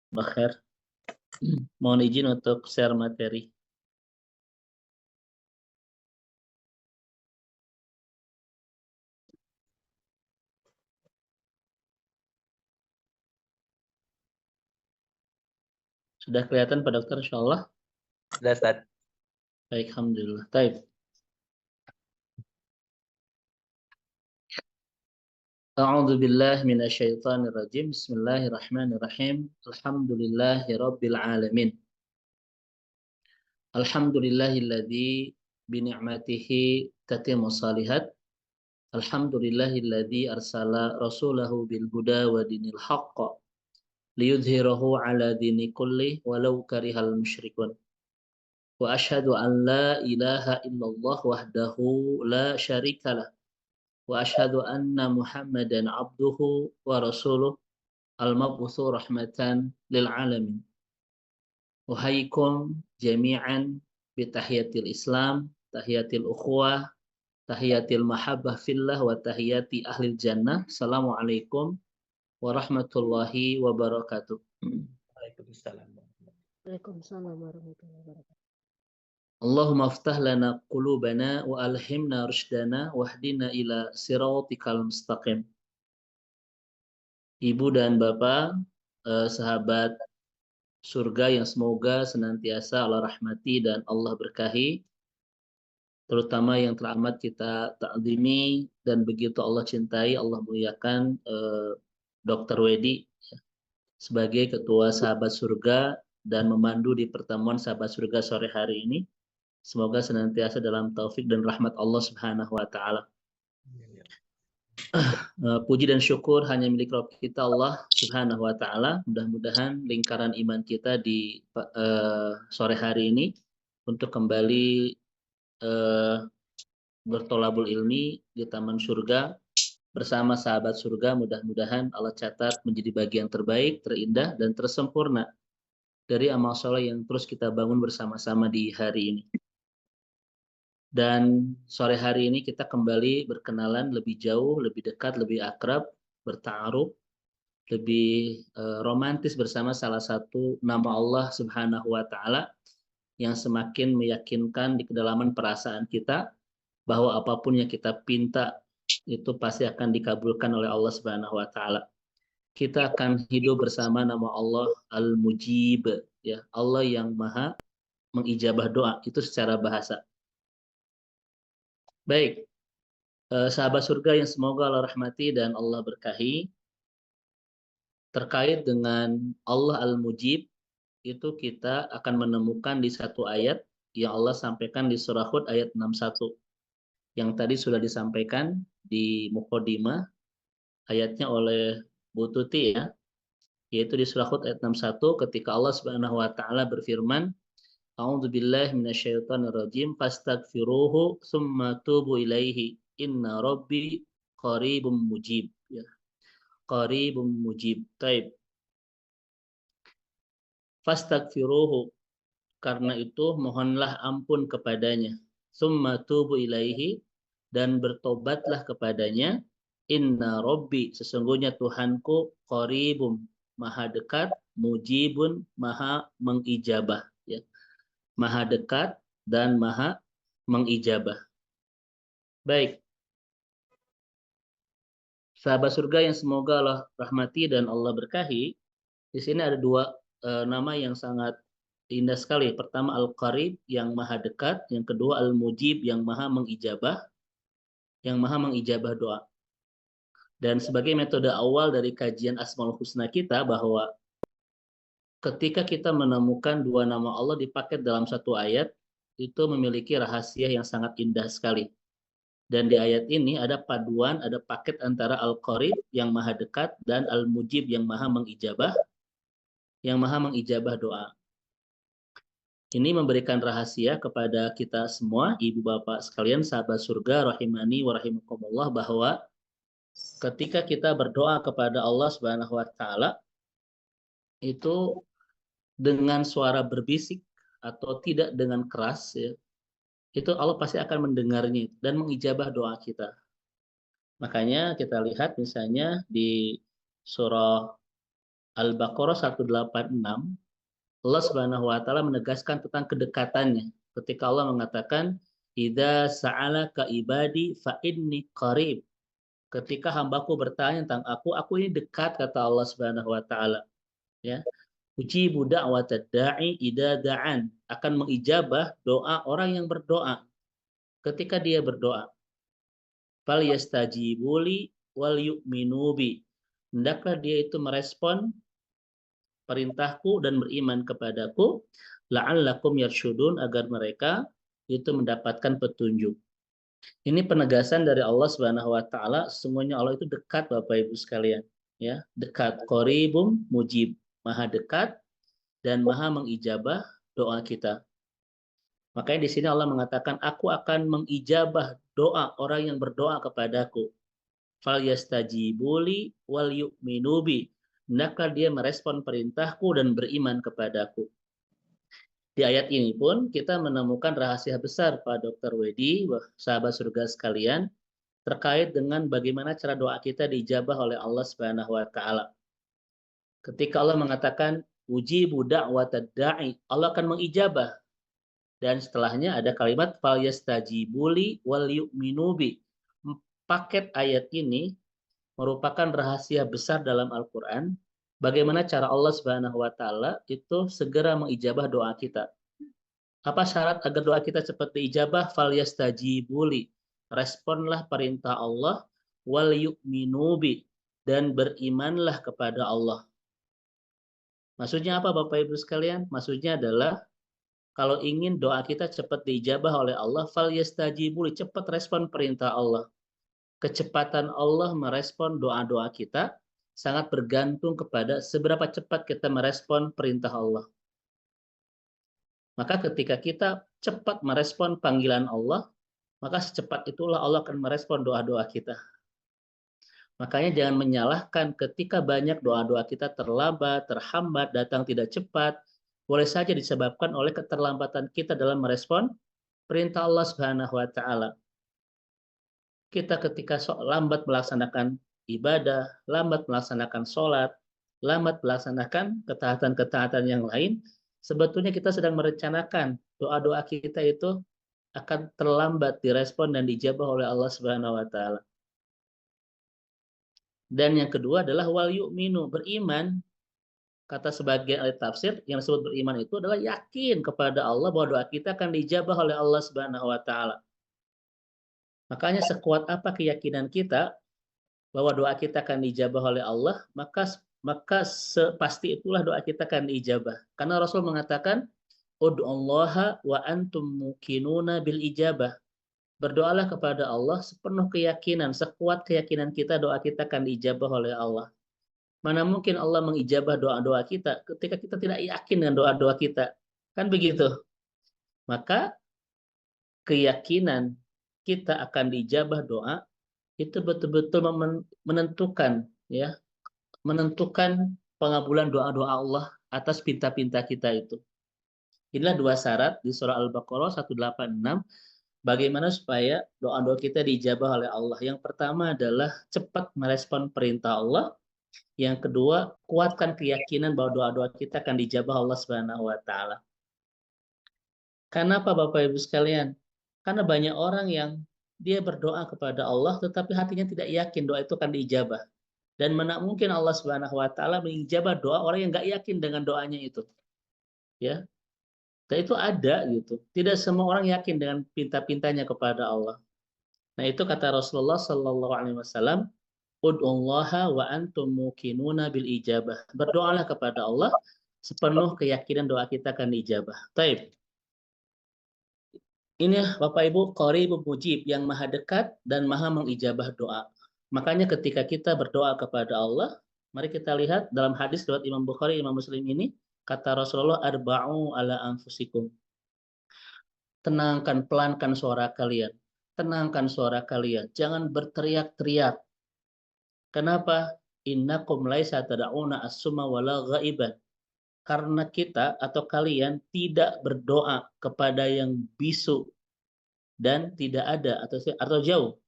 Mbak Khair. Mohon izin untuk share materi. Sudah kelihatan Pak Dokter, insya Allah? Sudah, Ustaz. Baik, alhamdulillah. Baik. A'udzu billahi minasyaitonir rajim. Bismillahirrahmanirrahim. Alhamdulillahi rabbil alamin. Alhamdulillahilladzi bi ni'matihi tatimmu shalihat. Alhamdulillahilladzi arsala rasulahu bil huda wa dinil haqq liyudhhirahu ala dini kulli walau karihal musyrikun. Wa asyhadu an la ilaha illallah wahdahu la syarikalah. Wa asyhadu anna Muhammadan abduhu wa rasuluh al-mab'utsu rahmatan lil alamin. Uhayyikum jami'an bi tahiyatil Islam, tahiyatil ukhuwah, tahiyatil mahabbah fillah wa tahiyati ahlil jannah. Assalamualaikum warahmatullahi wabarakatuh. Waalaikumsalam. Waalaikumsalam warahmatullahi wabarakatuh. Allahumma aftah lana qulubana wa alhimna rushdana wahdina ila siratikal mustaqim. Ibu dan Bapak, sahabat surga yang semoga senantiasa Allah rahmati dan Allah berkahi, terutama yang teramat kita ta'zimi dan begitu Allah cintai, Allah muliakan Dr. Wedi sebagai ketua sahabat surga dan memandu di pertemuan sahabat surga sore hari ini. Semoga senantiasa dalam taufik dan rahmat Allah Subhanahu wa taala. Puji dan syukur hanya milik Rabb kita Allah Subhanahu wa taala. Mudah-mudahan lingkaran iman kita di sore hari ini untuk kembali bertolabul ilmi di taman surga bersama sahabat surga, mudah-mudahan Allah catat menjadi bagian terbaik, terindah dan tersempurna dari amal soleh yang terus kita bangun bersama-sama di hari ini. Dan sore hari ini kita kembali berkenalan lebih jauh, lebih dekat, lebih akrab, berta'aruf, lebih romantis bersama salah satu nama Allah Subhanahu wa taala yang semakin meyakinkan di kedalaman perasaan kita bahwa apapun yang kita pinta itu pasti akan dikabulkan oleh Allah Subhanahu wa taala. Kita akan hidup bersama nama Allah Al-Mujib, ya, Allah yang Maha mengijabah doa, itu secara bahasa. Baik, sahabat surga yang semoga Allah rahmati dan Allah berkahi, terkait dengan Allah Al-Mujib, itu kita akan menemukan di satu ayat yang Allah sampaikan di surah Hud ayat 61. Yang tadi sudah disampaikan di Muqaddimah, ayatnya oleh Bu Tuti ya, yaitu di surah Hud ayat 61 ketika Allah Subhanahu wa taala berfirman, A'udzubillahi minasyaitonirrajim, fastaghfiruhu tsumma tubu ilaihi inna rabbi qaribum mujib, ya. Qaribum mujib. Taib. Fastaghfiruhu, karena itu mohonlah ampun kepadanya. Tsumma tubu ilaihi, dan bertobatlah kepadanya. Inna rabbi, sesungguhnya Tuhanku, qaribum, maha dekat, mujibun, maha mengijabah, ya. Maha dekat dan maha mengijabah. Baik. Sahabat surga yang semoga Allah rahmati dan Allah berkahi, di sini ada dua nama yang sangat indah sekali. Pertama Al-Qarib, yang maha dekat. Yang kedua Al-Mujib, yang maha mengijabah, doa. Dan sebagai metode awal dari kajian Asmaul Husna kita, bahwa ketika kita menemukan dua nama Allah dipaket dalam satu ayat, itu memiliki rahasia yang sangat indah sekali. Dan di ayat ini ada paduan, ada paket antara Al-Qarib yang maha dekat dan Al-Mujib yang maha mengijabah, doa. Ini memberikan rahasia kepada kita semua, ibu bapak sekalian, sahabat surga rahimani wa rahimakumullah, bahwa ketika kita berdoa kepada Allah Subhanahu wa taala itu dengan suara berbisik atau tidak dengan keras, ya, itu Allah pasti akan mendengarnya dan mengijabah doa kita. Makanya kita lihat misalnya di surah Al-Baqarah 186, Allah Subhanahu wa taala menegaskan tentang kedekatannya. Ketika Allah mengatakan, "Idza sa'alaka ibadi fa inni qarib." Ketika hambaku bertanya tentang aku ini dekat, kata Allah Subhanahu wa taala, ya. Ujibu da'watad da'i idza da'an, akan mengijabah doa orang yang berdoa ketika dia berdoa. Fal yastajibuli wal yu'minu bi. Hendaklah dia itu merespon perintahku dan beriman kepadaku, la'allakum yarsyudun, agar mereka itu mendapatkan petunjuk. Ini penegasan dari Allah Subhanahu wa taala, semuanya Allah itu dekat Bapak Ibu sekalian, ya, dekat, qaribum mujib, maha dekat dan maha mengijabah doa kita. Makanya di sini Allah mengatakan, aku akan mengijabah doa orang yang berdoa kepadaku. Fal yastajibuli wal yu'minu bi. Hendaklah dia merespon perintahku dan beriman kepadaku. Di ayat ini pun kita menemukan rahasia besar Pak Dr. Wedi, sahabat surga sekalian, terkait dengan bagaimana cara doa kita diijabah oleh Allah Subhanahu wa taala. Ketika Allah mengatakan ujibu da'watad da'i, Allah akan mengijabah. Dan setelahnya ada kalimat fal yastajibuli wal yu'minu bi. Paket ayat ini merupakan rahasia besar dalam Al-Quran, bagaimana cara Allah Subhanahu wa taala itu segera mengijabah doa kita. Apa syarat agar doa kita cepat diijabah? Fal yastajibuli, responlah perintah Allah, wal yu'minu bi, dan berimanlah kepada Allah. Maksudnya apa Bapak Ibu sekalian? Maksudnya adalah kalau ingin doa kita cepat diijabah oleh Allah, fal yastajibuli, cepat respon perintah Allah. Kecepatan Allah merespon doa-doa kita sangat bergantung kepada seberapa cepat kita merespon perintah Allah. Maka ketika kita cepat merespon panggilan Allah, maka secepat itulah Allah akan merespon doa-doa kita. Makanya jangan menyalahkan ketika banyak doa-doa kita terlambat, terhambat, datang tidak cepat, boleh saja disebabkan oleh keterlambatan kita dalam merespon perintah Allah Subhanahu wa taala. Kita ketika lambat melaksanakan ibadah, lambat melaksanakan sholat, lambat melaksanakan ketaatan-ketaatan yang lain, sebetulnya kita sedang merencanakan doa-doa kita itu akan terlambat direspon dan dijabah oleh Allah Subhanahu wa taala. Dan yang kedua adalah wal yu'minu, beriman. Kata sebagian ahli tafsir, yang disebut beriman itu adalah yakin kepada Allah bahwa doa kita akan dijabah oleh Allah Subhanahu wa taala. Makanya sekuat apa keyakinan kita bahwa doa kita akan dijabah oleh Allah, maka pasti itulah doa kita akan diijabah. Karena Rasul mengatakan, ud'ullaha wa antum muqinuna bil ijabah. Berdoalah kepada Allah sepenuh keyakinan, sekuat keyakinan kita doa kita akan diijabah oleh Allah. Mana mungkin Allah mengijabah doa-doa kita ketika kita tidak yakin dengan doa-doa kita. Kan begitu. Maka keyakinan kita akan diijabah doa itu betul-betul menentukan, ya, menentukan pengabulan doa-doa Allah atas pinta-pinta kita itu. Inilah dua syarat di surah Al-Baqarah 186 bagaimana supaya doa-doa kita diijabah oleh Allah. Yang pertama adalah cepat merespon perintah Allah. Yang kedua, kuatkan keyakinan bahwa doa-doa kita akan dijabah Allah Subhanahu wa taala. Karena apa Bapak Ibu sekalian? Karena banyak orang yang dia berdoa kepada Allah tetapi hatinya tidak yakin doa itu akan diijabah. Dan mana mungkin Allah Subhanahu wa taala mengijabah doa orang yang nggak yakin dengan doanya itu. Ya. Dan itu ada gitu. Tidak semua orang yakin dengan pinta-pintanya kepada Allah. Nah, itu kata Rasulullah sallallahu alaihi wasallam, ud'ullaha wa antum muqinuna bil ijabah. Berdoalah kepada Allah sepenuh keyakinan doa kita akan diijabah. Taib. Ini Bapak Ibu qaribun mujib, yang maha dekat dan maha mengijabah doa. Makanya ketika kita berdoa kepada Allah, mari kita lihat dalam hadis riwayat Imam Bukhari, Imam Muslim ini, kata Rasulullah, arba'u ala anfusikum. Tenangkan, pelankan suara kalian. Tenangkan suara kalian. Jangan berteriak-teriak. Kenapa? Innakum laisa tad'una as-summa wala ghaiban. Karena kita atau kalian tidak berdoa kepada yang bisu dan tidak ada atau jauh.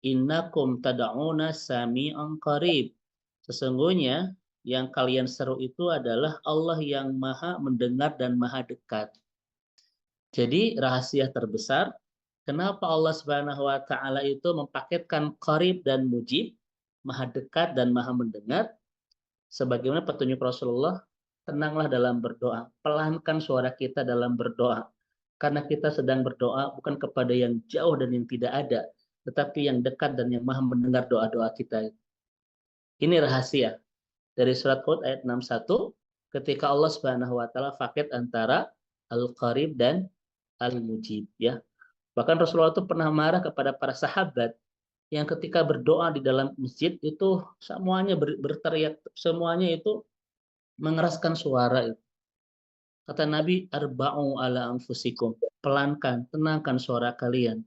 Innakum tad'una sami'an qarib. Sesungguhnya yang kalian seru itu adalah Allah yang maha mendengar dan maha dekat. Jadi rahasia terbesar, kenapa Allah Subhanahu wa taala itu mempaketkan qarib dan mujib, maha dekat dan maha mendengar, sebagaimana petunjuk Rasulullah, tenanglah dalam berdoa, pelankan suara kita dalam berdoa. Karena kita sedang berdoa bukan kepada yang jauh dan yang tidak ada, tetapi yang dekat dan yang maha mendengar doa-doa kita. Ini rahasia. Dari surat Hud ayat 61, ketika Allah Subhanahu wa taala paket antara Al-Qarib dan Al-Mujib, ya. Bahkan Rasulullah itu pernah marah kepada para sahabat yang ketika berdoa di dalam masjid itu semuanya berteriak, semuanya itu mengeraskan suara. Kata Nabi, arba'u ala anfusikum, pelankan, tenangkan suara kalian,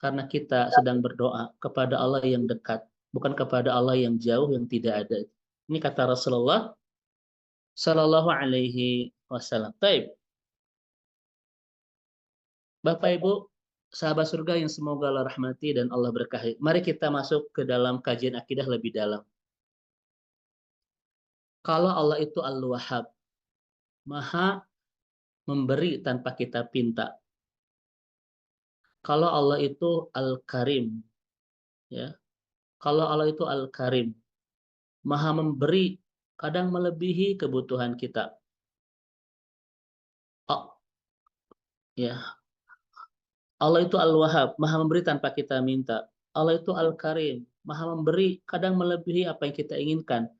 karena kita sedang berdoa kepada Allah yang dekat, bukan kepada Allah yang jauh yang tidak ada. Ini kata Rasulullah Sallallahu Alaihi Wasallam. Baik, Bapak Ibu, sahabat surga yang semoga Allah rahmati dan Allah berkahi. Mari kita masuk ke dalam kajian akidah lebih dalam. Kalau Allah itu Al-Wahhab, maha memberi tanpa kita pinta. Kalau Allah itu Al-Karim, ya. Kalau Allah itu Al-Karim, maha memberi, kadang melebihi kebutuhan kita. Oh, ya. Allah itu Al-Wahhab, maha memberi tanpa kita minta. Allah itu Al-Karim, maha memberi, kadang melebihi apa yang kita inginkan.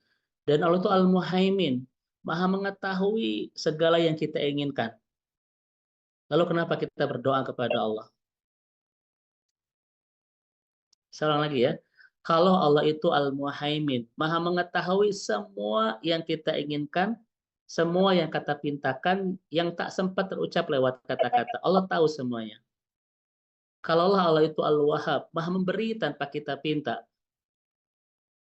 Dan Allah itu Al-Muhaimin, maha mengetahui segala yang kita inginkan. Lalu kenapa kita berdoa kepada Allah? Salah lagi ya. Kalau Allah itu Al-Muhaimin, maha mengetahui semua yang kita inginkan, semua yang kata pintakan, yang tak sempat terucap lewat kata-kata. Allah tahu semuanya. Kalau Allah itu Al-Wahhab, maha memberi tanpa kita pinta.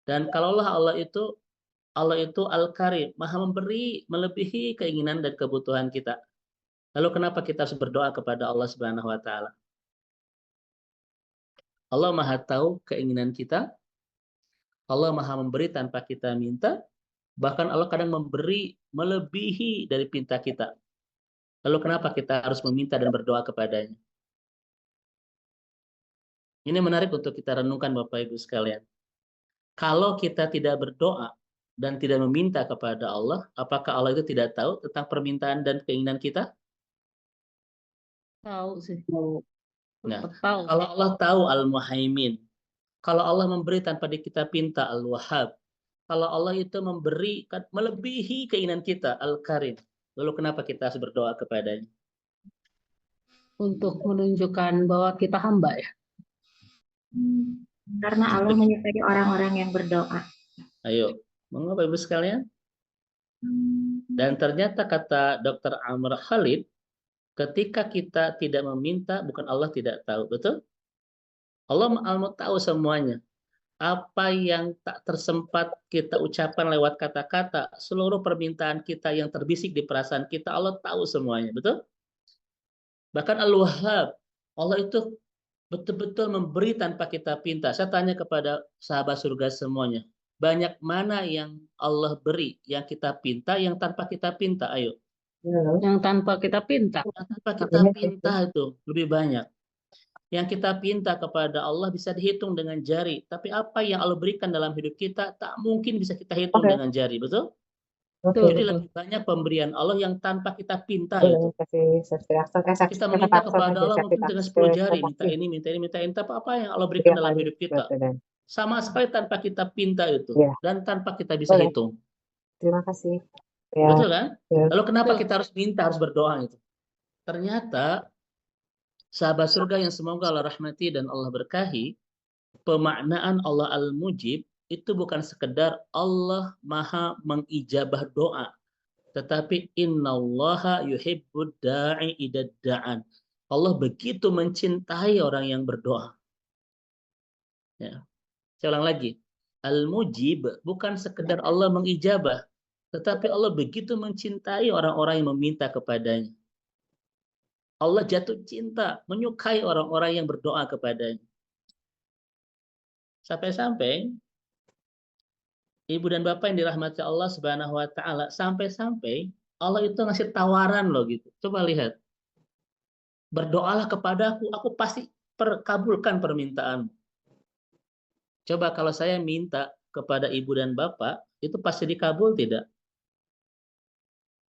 Dan kalau Allah itu Al-Karim, maha memberi melebihi keinginan dan kebutuhan kita. Lalu kenapa kita harus berdoa kepada Allah Subhanahu wa taala? Allah maha tahu keinginan kita, Allah maha memberi tanpa kita minta, bahkan Allah kadang memberi melebihi dari pinta kita. Lalu kenapa kita harus meminta dan berdoa kepadanya? Ini menarik untuk kita renungkan Bapak Ibu sekalian. Kalau kita tidak berdoa dan tidak meminta kepada Allah, apakah Allah itu tidak tahu tentang permintaan dan keinginan kita? Tahu sih. Nah, Tahu. kalau Allah tahu Al-Muhaimin, kalau Allah memberi tanpa kita pinta Al-Wahhab, kalau Allah itu memberi melebihi keinginan kita Al-Karim, lalu kenapa kita harus berdoa kepadanya? Untuk menunjukkan bahwa kita hamba ya. Karena Allah menyukai orang-orang yang berdoa. Ayo, monggo Bapak Ibu sekalian. Dan ternyata kata Dr. Amr Khalid, ketika kita tidak meminta, bukan Allah tidak tahu, betul? Allah tahu semuanya. Apa yang tak tersempat kita ucapkan lewat kata-kata, seluruh permintaan kita yang terbisik di perasaan kita, Allah tahu semuanya, betul? Bahkan Al-Wahhab, Allah itu betul-betul memberi tanpa kita pinta. Saya tanya kepada sahabat surga semuanya, banyak mana yang Allah beri, yang kita pinta, yang tanpa kita pinta? Ayo. Yang tanpa kita pinta. Yang tanpa kita pinta itu lebih banyak. Yang kita pinta kepada Allah bisa dihitung dengan jari. Tapi apa yang Allah berikan dalam hidup kita tak mungkin bisa kita hitung dengan jari, betul? Jadi lebih banyak pemberian Allah yang tanpa kita pinta itu. Kita meminta kepada Allah mungkin dengan 10 jari, minta ini, minta ini, minta ini. Tapi apa yang Allah berikan dalam hidup kita? Sama sekali tanpa kita pinta itu. Dan tanpa kita bisa hitung. Terima kasih. Betul kan? Lalu kenapa kita harus minta, harus berdoa itu? Ternyata sahabat surga yang semoga Allah rahmati dan Allah berkahi, pemaknaan Allah Al-Mujib itu bukan sekedar Allah maha mengijabah doa, tetapi innallaha yuhibbud da'i idad da'an. Allah begitu mencintai orang yang berdoa. Ya. Saya ulang lagi. Al-Mujib bukan sekedar Allah mengijabah, tetapi Allah begitu mencintai orang-orang yang meminta kepadanya. Allah jatuh cinta, menyukai orang-orang yang berdoa kepadanya. Sampai-sampai Ibu dan bapak yang dirahmati Allah Subhanahu wa taala, sampai-sampai Allah itu ngasih tawaran loh gitu. Coba lihat. Berdoalah kepadaku, aku pasti kabulkan permintaanmu. Coba kalau saya minta kepada ibu dan bapak, itu pasti dikabul tidak?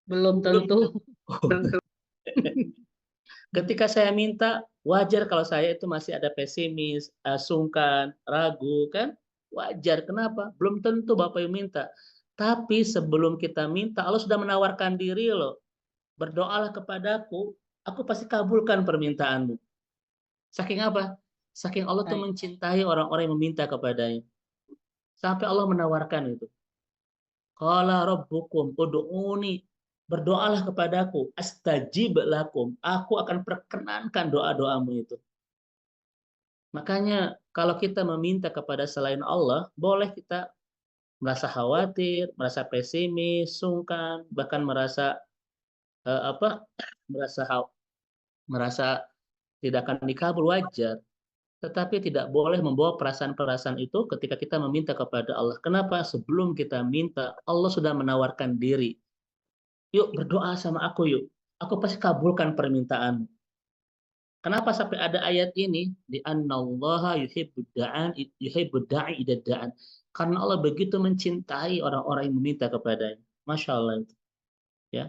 Belum Belum tentu. tentu. Ketika saya minta, wajar kalau saya itu masih ada pesimis, sungkan, ragu, kan? Wajar. Kenapa? Belum tentu Bapak yang minta. Tapi sebelum kita minta, Allah sudah menawarkan diri loh. Berdoalah kepadaku, aku pasti kabulkan permintaanmu. Saking apa? Saking Allah tuh mencintai orang-orang yang meminta kepadanya. Sampai Allah menawarkan itu. Qala rabbukum ud'uni, berdoalah kepadaku, astajib lakum, aku akan perkenankan doa-doamu itu. Makanya kalau kita meminta kepada selain Allah, boleh kita merasa khawatir, merasa pesimis, sungkan, bahkan merasa merasa tidak akan dikabul, wajar. Tetapi tidak boleh membawa perasaan-perasaan itu ketika kita meminta kepada Allah. Kenapa? Sebelum kita minta, Allah sudah menawarkan diri. Yuk berdoa sama aku yuk. Aku pasti kabulkan permintaanmu. Kenapa sampai ada ayat ini? Di annallaha yuhibbud da'i idza da'an. Karena Allah begitu mencintai orang-orang yang meminta kepadanya. Masya Allah itu. Ya.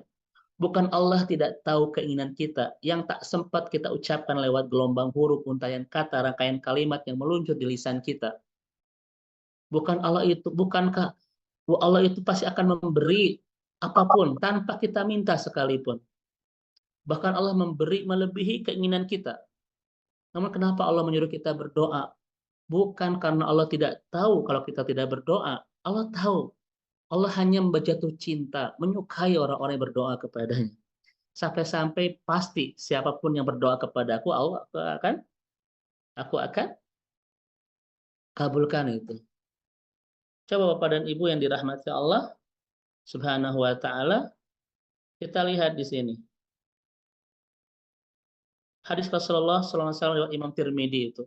Bukan Allah tidak tahu keinginan kita yang tak sempat kita ucapkan lewat gelombang huruf, untayan kata, rangkaian kalimat yang meluncur di lisan kita. Bukankah Allah itu pasti akan memberi apapun tanpa kita minta sekalipun. Bahkan Allah memberi melebihi keinginan kita. Namun kenapa Allah menyuruh kita berdoa? Bukan karena Allah tidak tahu kalau kita tidak berdoa. Allah tahu. Allah hanya jatuh cinta, menyukai orang-orang yang berdoa kepadanya. Sampai-sampai pasti siapapun yang berdoa kepadaku, aku akan kabulkan itu. Coba Bapak dan Ibu yang dirahmati Allah Subhanahu wa taala, kita lihat di sini. Hadis Rasulullah SAW Imam Tirmidzi itu.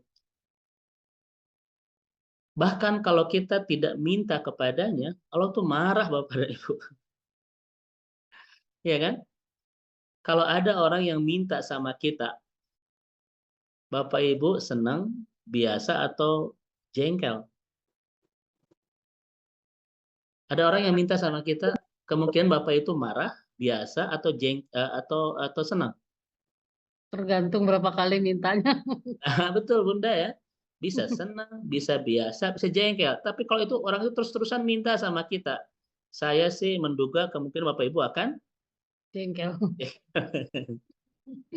Bahkan kalau kita tidak minta kepadanya, Allah tuh marah Bapak dan Ibu. Ya kan? Kalau ada orang yang minta sama kita, Bapak Ibu senang, biasa atau jengkel? Ada orang yang minta sama kita, kemungkinan Bapak itu marah, biasa atau senang. Tergantung berapa kali mintanya. Betul Bunda ya. Bisa senang, bisa biasa, bisa jengkel. Tapi kalau itu orang itu terus-terusan minta sama kita, saya sih menduga kemungkinan Bapak Ibu akan Jengkel.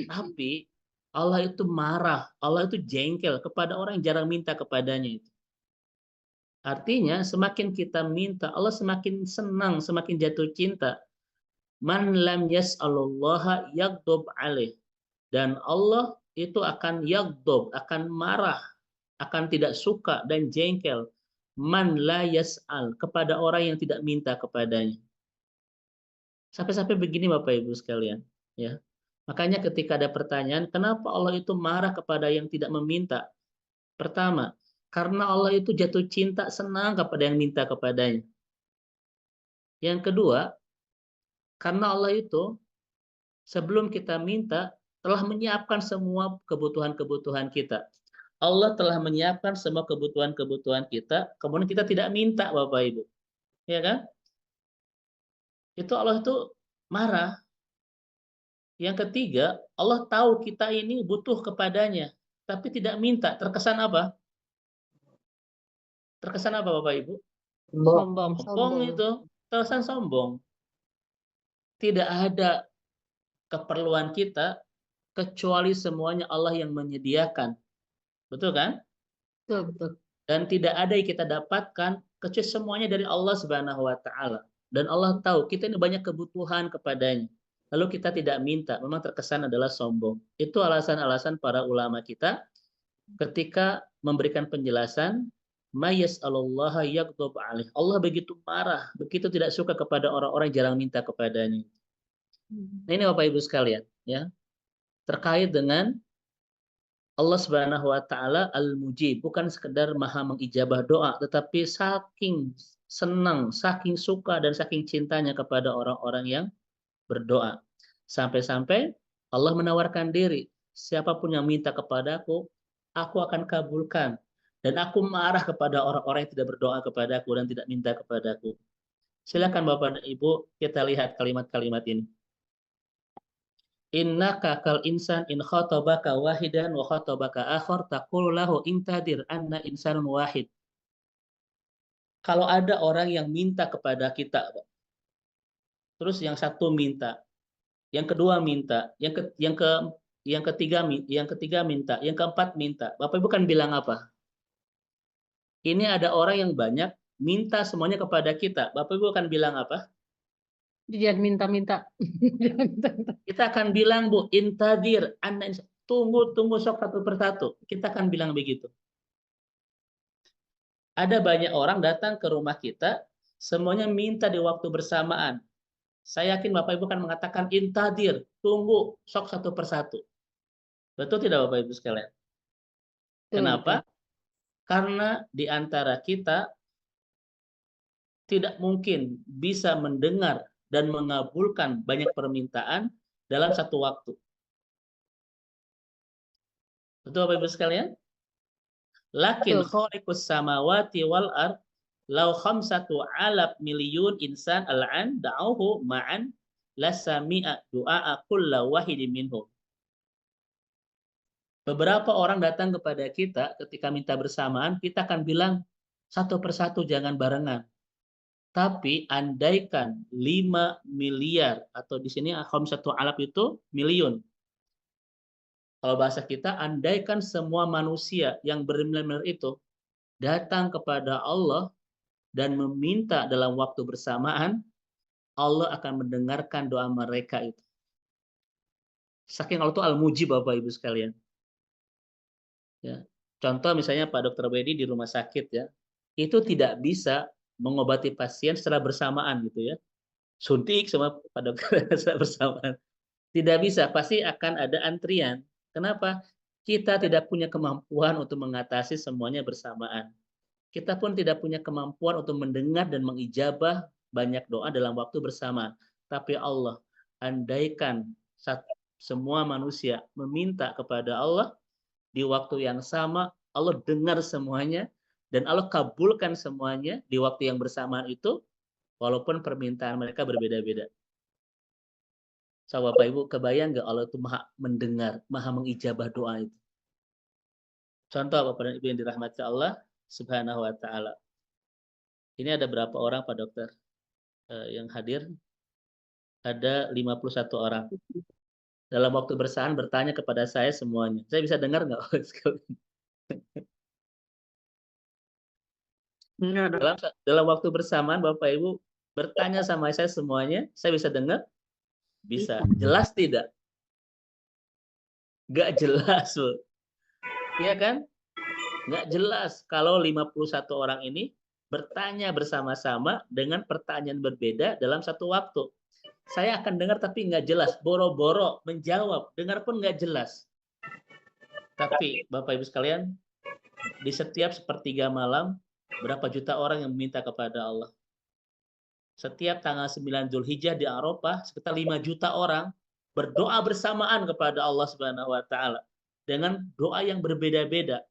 Tapi Allah itu marah, Allah itu jengkel kepada orang yang jarang minta kepadanya itu. Artinya semakin kita minta, Allah semakin senang, semakin jatuh cinta. Man lam yas'alullaha yaghdab alaih. Dan Allah itu akan yaghdab, akan marah, akan tidak suka dan jengkel. Man la yas'al, kepada orang yang tidak minta kepadanya. Sampai-sampai begini Bapak Ibu sekalian, ya. Makanya ketika ada pertanyaan, kenapa Allah itu marah kepada yang tidak meminta? Pertama, karena Allah itu jatuh cinta, senang kepada yang minta kepadanya. Yang kedua, karena Allah itu sebelum kita minta telah menyiapkan semua kebutuhan-kebutuhan kita. Allah telah menyiapkan semua kebutuhan-kebutuhan kita, kemudian kita tidak minta Bapak Ibu. Ya kan? Itu Allah itu marah. Yang ketiga, Allah tahu kita ini butuh kepadanya, tapi tidak minta. Terkesan apa? Terkesan apa Bapak Ibu? Sombong. Sombong itu. Terkesan sombong. Tidak ada keperluan kita kecuali semuanya Allah yang menyediakan. Betul kan? Betul. Dan tidak ada yang kita dapatkan kecuali semuanya dari Allah Subhanahu wa taala. Dan Allah tahu kita ini banyak kebutuhan kepadanya. Lalu kita tidak minta, memang terkesan adalah sombong. Itu alasan-alasan para ulama kita ketika memberikan penjelasan mayas'alullaha yaghdab alaih. Allah begitu marah, begitu tidak suka kepada orang-orang yang jarang minta kepadanya. Nah, ini Bapak Ibu sekalian, ya. Terkait dengan Allah Subhanahu wa taala Al-Mujib, bukan sekedar Maha mengijabah doa, tetapi saking senang, saking suka dan saking cintanya kepada orang-orang yang berdoa. Sampai-sampai Allah menawarkan diri, siapapun yang minta kepadaku, aku akan kabulkan. Dan aku marah kepada orang-orang yang tidak berdoa kepadaku dan tidak minta kepadaku. Silakan Bapak dan Ibu, kita lihat kalimat-kalimat ini. Innaka kal insan in khatabaka wahidan wa khatabaka akhar taqulu lahu intadir anna insanun wahid. Kalau ada orang yang minta kepada kita, terus yang satu minta, yang kedua minta, yang ketiga minta, yang keempat minta. Bapak Ibu kan bilang apa? Ini ada orang yang banyak minta semuanya kepada kita. Bapak Ibu akan bilang apa? Jangan minta-minta. Jangan minta-minta. Kita akan bilang, Bu, intadir, tunggu sok satu persatu. Kita akan bilang begitu. Ada banyak orang datang ke rumah kita, semuanya minta di waktu bersamaan. Saya yakin Bapak Ibu akan mengatakan intadir, tunggu sok satu persatu. Betul tidak Bapak Ibu sekalian? Kenapa? Karena di antara kita tidak mungkin bisa mendengar dan mengabulkan banyak permintaan dalam satu waktu. Betul Bapak Ibu sekalian? Lakin khaliqus samawati wal ard law khamsatu alaf milyun insan al'an da'uhu ma'an lasami'a du'a kulla wahidin minhum. Beberapa orang datang kepada kita ketika minta bersamaan, kita akan bilang satu persatu, jangan barengan. Tapi andaikan 5 miliar, atau di sini khamsatu alaf itu miliun. Kalau bahasa kita, andaikan semua manusia yang bermiliar-miliar itu datang kepada Allah dan meminta dalam waktu bersamaan, Allah akan mendengarkan doa mereka itu. Saking Allah itu Al-Mujib Bapak Ibu sekalian. Ya. Contoh misalnya Pak Dr. Wedi di rumah sakit ya, itu tidak bisa mengobati pasien secara bersamaan gitu ya. Suntik sama Pak Dokter secara bersamaan. Tidak bisa, pasti akan ada antrian. Kenapa? Kita tidak punya kemampuan untuk mengatasi semuanya bersamaan. Kita pun tidak punya kemampuan untuk mendengar dan mengijabah banyak doa dalam waktu bersamaan. Tapi Allah, andaikan semua manusia meminta kepada Allah di waktu yang sama, Allah dengar semuanya, dan Allah kabulkan semuanya di waktu yang bersamaan itu, walaupun permintaan mereka berbeda-beda. So, Bapak Ibu, kebayang nggak Allah itu maha mendengar, maha mengijabah doa itu? Contoh Bapak dan Ibu yang dirahmati Allah Subhanahu wa Ta'ala. Ini ada berapa orang Pak Dokter yang hadir? Ada 51 orang. Dalam waktu bersamaan bertanya kepada saya semuanya. Saya bisa dengar nggak? Dalam waktu bersamaan Bapak Ibu bertanya sama saya semuanya, saya bisa dengar? Bisa. Jelas tidak? Nggak jelas, Bu. Iya kan? Nggak jelas kalau 51 orang ini bertanya bersama-sama dengan pertanyaan berbeda dalam satu waktu. Saya akan dengar tapi nggak jelas, boro-boro menjawab, dengar pun nggak jelas. Tapi Bapak Ibu sekalian, di setiap sepertiga malam, berapa juta orang yang meminta kepada Allah? Setiap tanggal 9 Zulhijjah di Arafah, sekitar 5 juta orang berdoa bersamaan kepada Allah Subhanahu wa Ta'ala dengan doa yang berbeda-beda.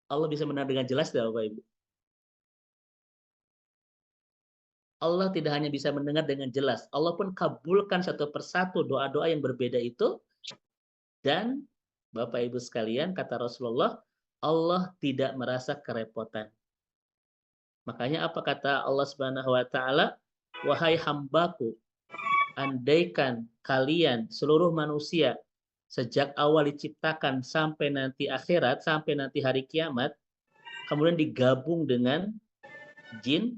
Allah bisa mendengar dengan jelas tidak Bapak Ibu? Allah tidak hanya bisa mendengar dengan jelas, Allah pun kabulkan satu persatu doa-doa yang berbeda itu. Dan Bapak Ibu sekalian, kata Rasulullah, Allah tidak merasa kerepotan. Makanya apa kata Allah Subhanahu wa Ta'ala? Wahai hambaku, andaikan kalian seluruh manusia sejak awal diciptakan sampai nanti akhirat, sampai nanti hari kiamat, kemudian digabung dengan jin,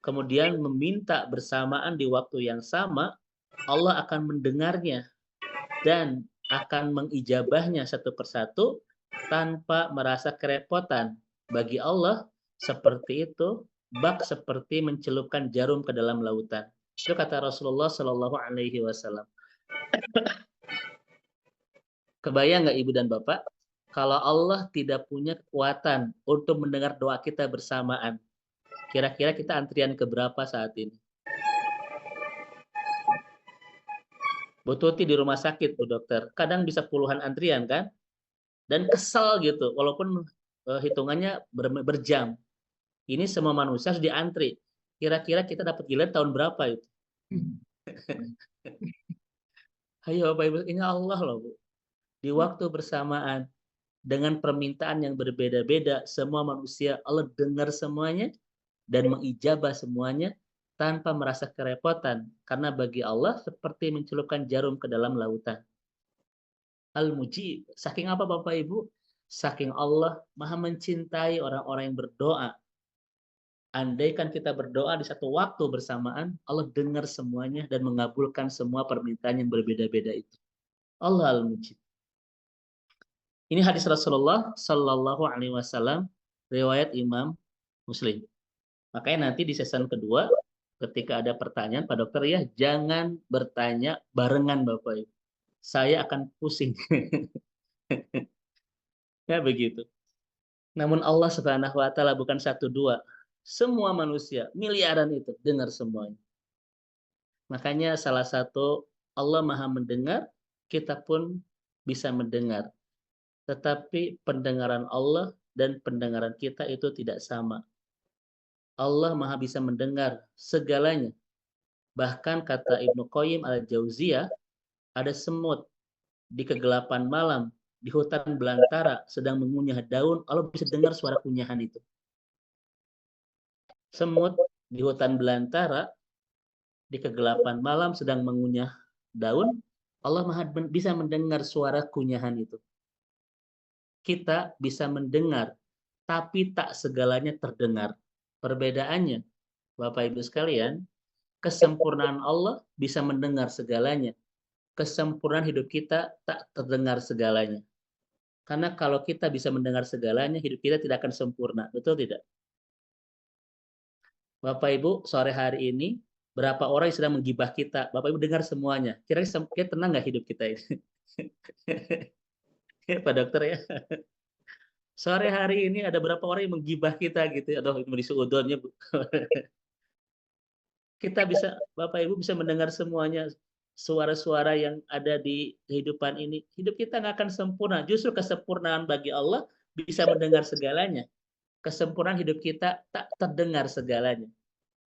kemudian meminta bersamaan di waktu yang sama, Allah akan mendengarnya dan akan mengijabahnya satu persatu tanpa merasa kerepotan. Bagi Allah seperti itu, bak seperti mencelupkan jarum ke dalam lautan. Itu kata Rasulullah Shallallahu Alaihi Wasallam. Kebayang nggak Ibu dan Bapak? Kalau Allah tidak punya kekuatan untuk mendengar doa kita bersamaan, kira-kira kita antrian ke berapa saat ini? Bu Tuti di rumah sakit, Bu Dokter, kadang bisa puluhan antrian kan? Dan kesel gitu, walaupun hitungannya berjam. Ini semua manusia harus diantri. Kira-kira kita dapat giliran tahun berapa itu? Ayo Bapak Ibu, ini Allah loh Bu. Di waktu bersamaan, dengan permintaan yang berbeda-beda, semua manusia Allah dengar semuanya dan mengijabah semuanya tanpa merasa kerepotan. Karena bagi Allah seperti mencelupkan jarum ke dalam lautan. Al-Mujib. Saking apa Bapak Ibu? Saking Allah maha mencintai orang-orang yang berdoa. Andaikan kita berdoa di satu waktu bersamaan, Allah dengar semuanya dan mengabulkan semua permintaan yang berbeda-beda itu. Allah Al-Mujib. Ini hadis Rasulullah Sallallahu Alaihi Wasallam, riwayat Imam Muslim. Makanya nanti di season kedua, ketika ada pertanyaan, Pak Dokter ya, jangan bertanya barengan Bapak Ibu. Saya akan pusing. Ya begitu. Namun Allah Subhanahu Wa Taala bukan satu dua, semua manusia miliaran itu dengar semuanya. Makanya salah satu Allah Maha mendengar, kita pun bisa mendengar. Tetapi pendengaran Allah dan pendengaran kita itu tidak sama. Allah Maha bisa mendengar segalanya. Bahkan kata Ibnu Qayyim al-Jauziyah, ada semut di kegelapan malam, di hutan belantara, sedang mengunyah daun, Allah bisa dengar suara kunyahan itu. Semut di hutan belantara, di kegelapan malam, sedang mengunyah daun, Allah Maha bisa mendengar suara kunyahan itu. Kita bisa mendengar, tapi tak segalanya terdengar. Perbedaannya, Bapak Ibu sekalian, kesempurnaan Allah bisa mendengar segalanya. Kesempurnaan hidup kita tak terdengar segalanya. Karena kalau kita bisa mendengar segalanya, hidup kita tidak akan sempurna. Betul tidak? Bapak Ibu, sore hari ini, berapa orang yang sedang menggibah kita? Bapak Ibu dengar semuanya. Kira-kira tenang nggak hidup kita ini? Ya, Pak Dokter ya. Sore hari ini ada berapa orang yang menggibah kita gitu. Aduh, itu disuudonnya, Bu. Kita bisa, Bapak Ibu bisa mendengar semuanya, suara-suara yang ada di kehidupan ini. Hidup kita nggak akan sempurna. Justru kesempurnaan bagi Allah bisa mendengar segalanya. Kesempurnaan hidup kita tak terdengar segalanya.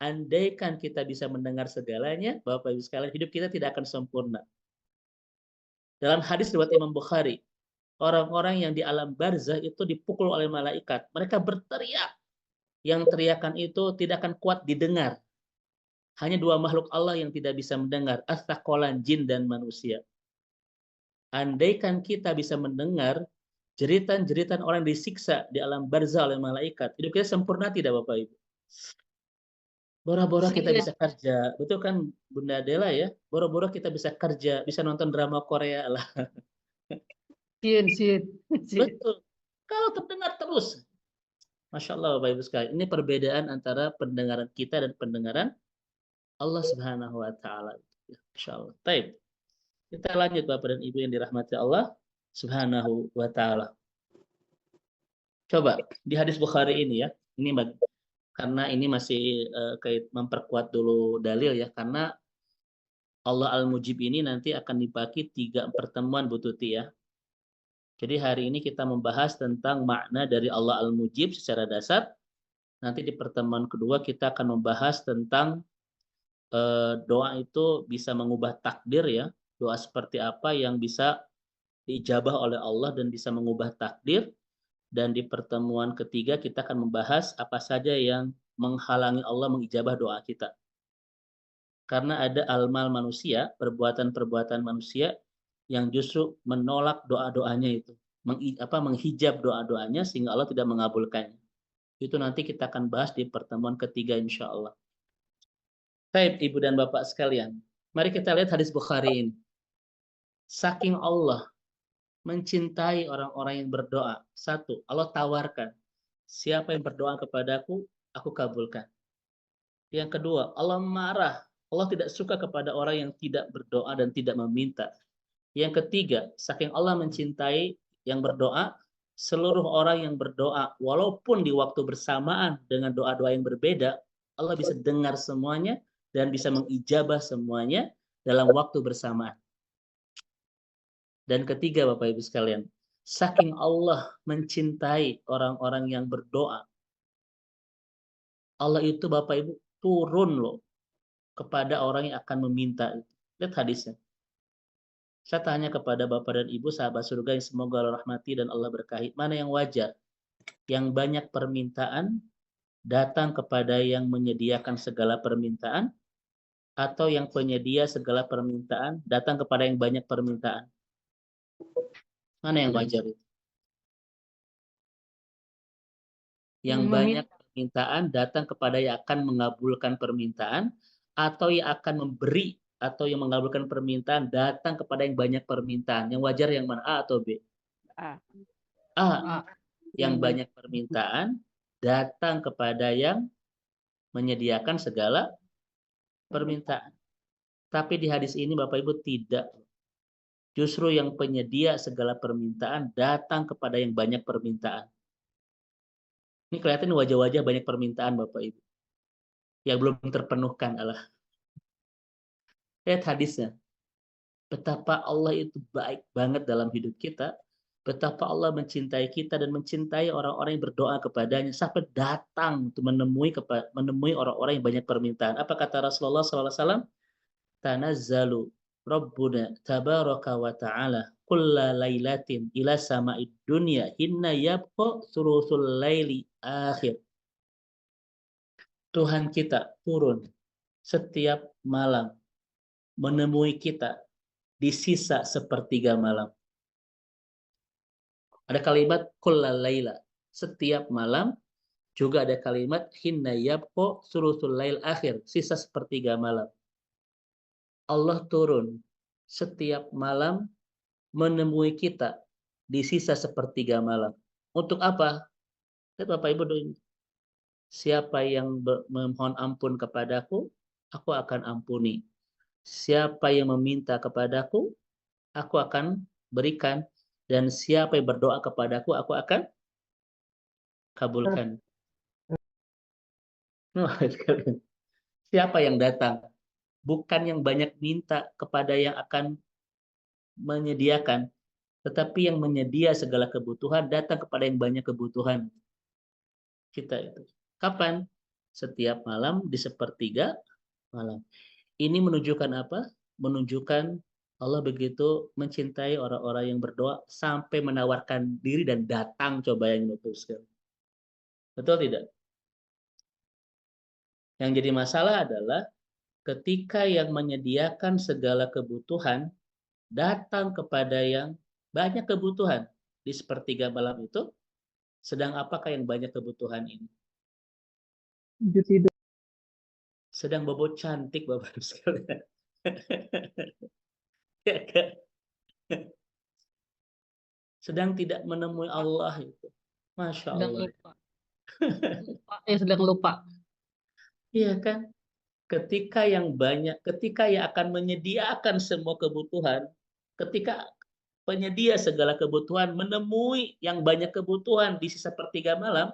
Andaikan kita bisa mendengar segalanya, Bapak Ibu sekalian, hidup kita tidak akan sempurna. Dalam hadis riwayat Imam Bukhari, orang-orang yang di alam barzah itu dipukul oleh malaikat. Mereka berteriak. Yang teriakan itu tidak akan kuat didengar. Hanya dua makhluk Allah yang tidak bisa mendengar, as-saqalan, jin dan manusia. Andaikan kita bisa mendengar jeritan-jeritan orang yang disiksa di alam barzah oleh malaikat, hidup kita sempurna tidak Bapak Ibu? Bora-bora kita bisa kerja, betul kan Bunda Adela ya? Bora-bora kita bisa kerja, bisa nonton drama Korea lah. Betul. Kalau terdengar terus. Masya Allah Bapak Ibu sekalian. Ini perbedaan antara pendengaran kita dan pendengaran Allah Subhanahu wa Ta'ala. Masya Allah. Baik. Kita lanjut Bapak dan Ibu yang dirahmati Allah Subhanahu wa Ta'ala. Coba di hadis Bukhari ini ya. Ini karena ini masih memperkuat dulu dalil ya. Karena Allah Al-Mujib ini nanti akan dipakai 3 pertemuan Bu Tuti ya. Jadi hari ini kita membahas tentang makna dari Allah Al-Mujib secara dasar. Nanti di pertemuan kedua kita akan membahas tentang doa itu bisa mengubah takdir ya. Doa seperti apa yang bisa diijabah oleh Allah dan bisa mengubah takdir. Dan di pertemuan ketiga kita akan membahas apa saja yang menghalangi Allah mengijabah doa kita. Karena ada amal manusia, perbuatan-perbuatan manusia yang justru menolak doa-doanya itu, menghijab doa-doanya sehingga Allah tidak mengabulkannya. Itu nanti kita akan bahas di pertemuan ketiga insya Allah. Baik Ibu dan Bapak sekalian, mari kita lihat hadis Bukhari ini. Saking Allah mencintai orang-orang yang berdoa. 1, Allah tawarkan, siapa yang berdoa kepadaku, aku kabulkan. Yang kedua, Allah marah, Allah tidak suka kepada orang yang tidak berdoa dan tidak meminta. Yang ketiga, saking Allah mencintai yang berdoa, seluruh orang yang berdoa, walaupun di waktu bersamaan dengan doa-doa yang berbeda, Allah bisa dengar semuanya dan bisa mengijabah semuanya dalam waktu bersamaan. Dan ketiga, Bapak Ibu sekalian, saking Allah mencintai orang-orang yang berdoa, Allah itu Bapak Ibu turun loh kepada orang yang akan meminta. Lihat hadisnya. Saya tanya kepada Bapak dan Ibu sahabat surga yang semoga Allah rahmati dan Allah berkahi, mana yang wajar? Yang banyak permintaan datang kepada yang menyediakan segala permintaan, atau yang penyedia segala permintaan datang kepada yang banyak permintaan? Mana yang wajar itu? Yang banyak permintaan datang kepada yang akan mengabulkan permintaan, atau yang akan memberi atau yang mengabulkan permintaan datang kepada yang banyak permintaan? Yang wajar yang mana, A atau B? A. A. Yang banyak permintaan datang kepada yang menyediakan segala permintaan. Tapi di hadis ini Bapak Ibu tidak. Justru yang penyedia segala permintaan datang kepada yang banyak permintaan. Ini kelihatan wajah-wajah banyak permintaan Bapak Ibu yang belum terpenuhkan Allah. Lihat hadisnya. Betapa Allah itu baik banget dalam hidup kita. Betapa Allah mencintai kita dan mencintai orang-orang yang berdoa kepadanya sampai datang untuk menemui orang-orang yang banyak permintaan. Apa kata Rasulullah SAW? Tanazzalu Rabbuna tabaraka wa ta'ala kulla lailatin ila sama'id dunya hinna yabqa thuluthul laili akhir. Tuhan kita turun setiap malam menemui kita di sisa sepertiga malam. Ada kalimat kulla laila, setiap malam. Juga ada kalimat hinna yabqa thuluthul lail akhir, sisa sepertiga malam. Allah turun setiap malam menemui kita di sisa sepertiga malam. Untuk apa? Lihat Bapak Ibu doa. Siapa yang memohon ampun kepadaku, aku akan ampuni. Siapa yang meminta kepadaku, aku akan berikan. Dan siapa yang berdoa kepadaku, aku akan kabulkan. Siapa yang datang? Bukan yang banyak minta kepada yang akan menyediakan, tetapi yang menyedia segala kebutuhan datang kepada yang banyak kebutuhan kita itu. Kapan? Setiap malam di sepertiga malam. Ini menunjukkan apa? Menunjukkan Allah begitu mencintai orang-orang yang berdoa sampai menawarkan diri dan datang, coba yang betul sekali. Betul tidak? Yang jadi masalah adalah ketika yang menyediakan segala kebutuhan datang kepada yang banyak kebutuhan di sepertiga malam itu, sedang apakah yang banyak kebutuhan ini? Sedang bobo cantik Bapak sekalian. Sedang tidak menemui Allah itu. Masya Allah. Sedang lupa. Iya kan? Ketika yang akan menyediakan semua kebutuhan, ketika penyedia segala kebutuhan menemui yang banyak kebutuhan di sisa sepertiga malam,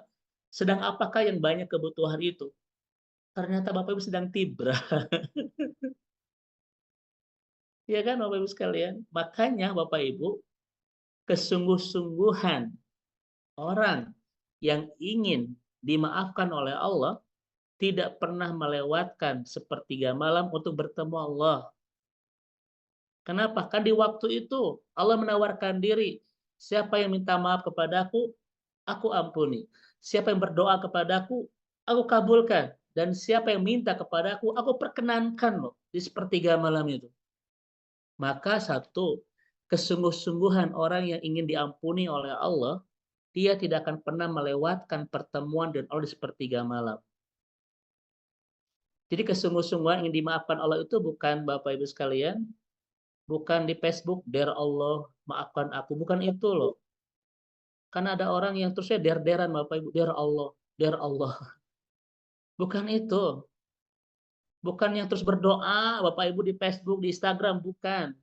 sedang apakah yang banyak kebutuhan itu? Ternyata Bapak Ibu sedang tibrah. Ya kan Bapak Ibu sekalian? Makanya Bapak Ibu, kesungguh-sungguhan orang yang ingin dimaafkan oleh Allah tidak pernah melewatkan sepertiga malam untuk bertemu Allah. Kenapa? Kan di waktu itu Allah menawarkan diri. Siapa yang minta maaf kepadaku, aku ampuni. Siapa yang berdoa kepadaku, aku kabulkan. Dan siapa yang minta kepadaku, aku perkenankan loh di sepertiga malam itu. Maka satu, kesungguh-sungguhan orang yang ingin diampuni oleh Allah, dia tidak akan pernah melewatkan pertemuan dengan Allah di sepertiga malam. Jadi kesungguh-sungguhan yang dimaafkan Allah itu bukan Bapak Ibu sekalian, bukan di Facebook, der Allah maafkan aku, bukan itu loh. Karena ada orang yang terusnya der-deran Bapak Ibu, der Allah, der Allah. Bukan itu. Bukan yang terus berdoa Bapak Ibu di Facebook, di Instagram, bukan.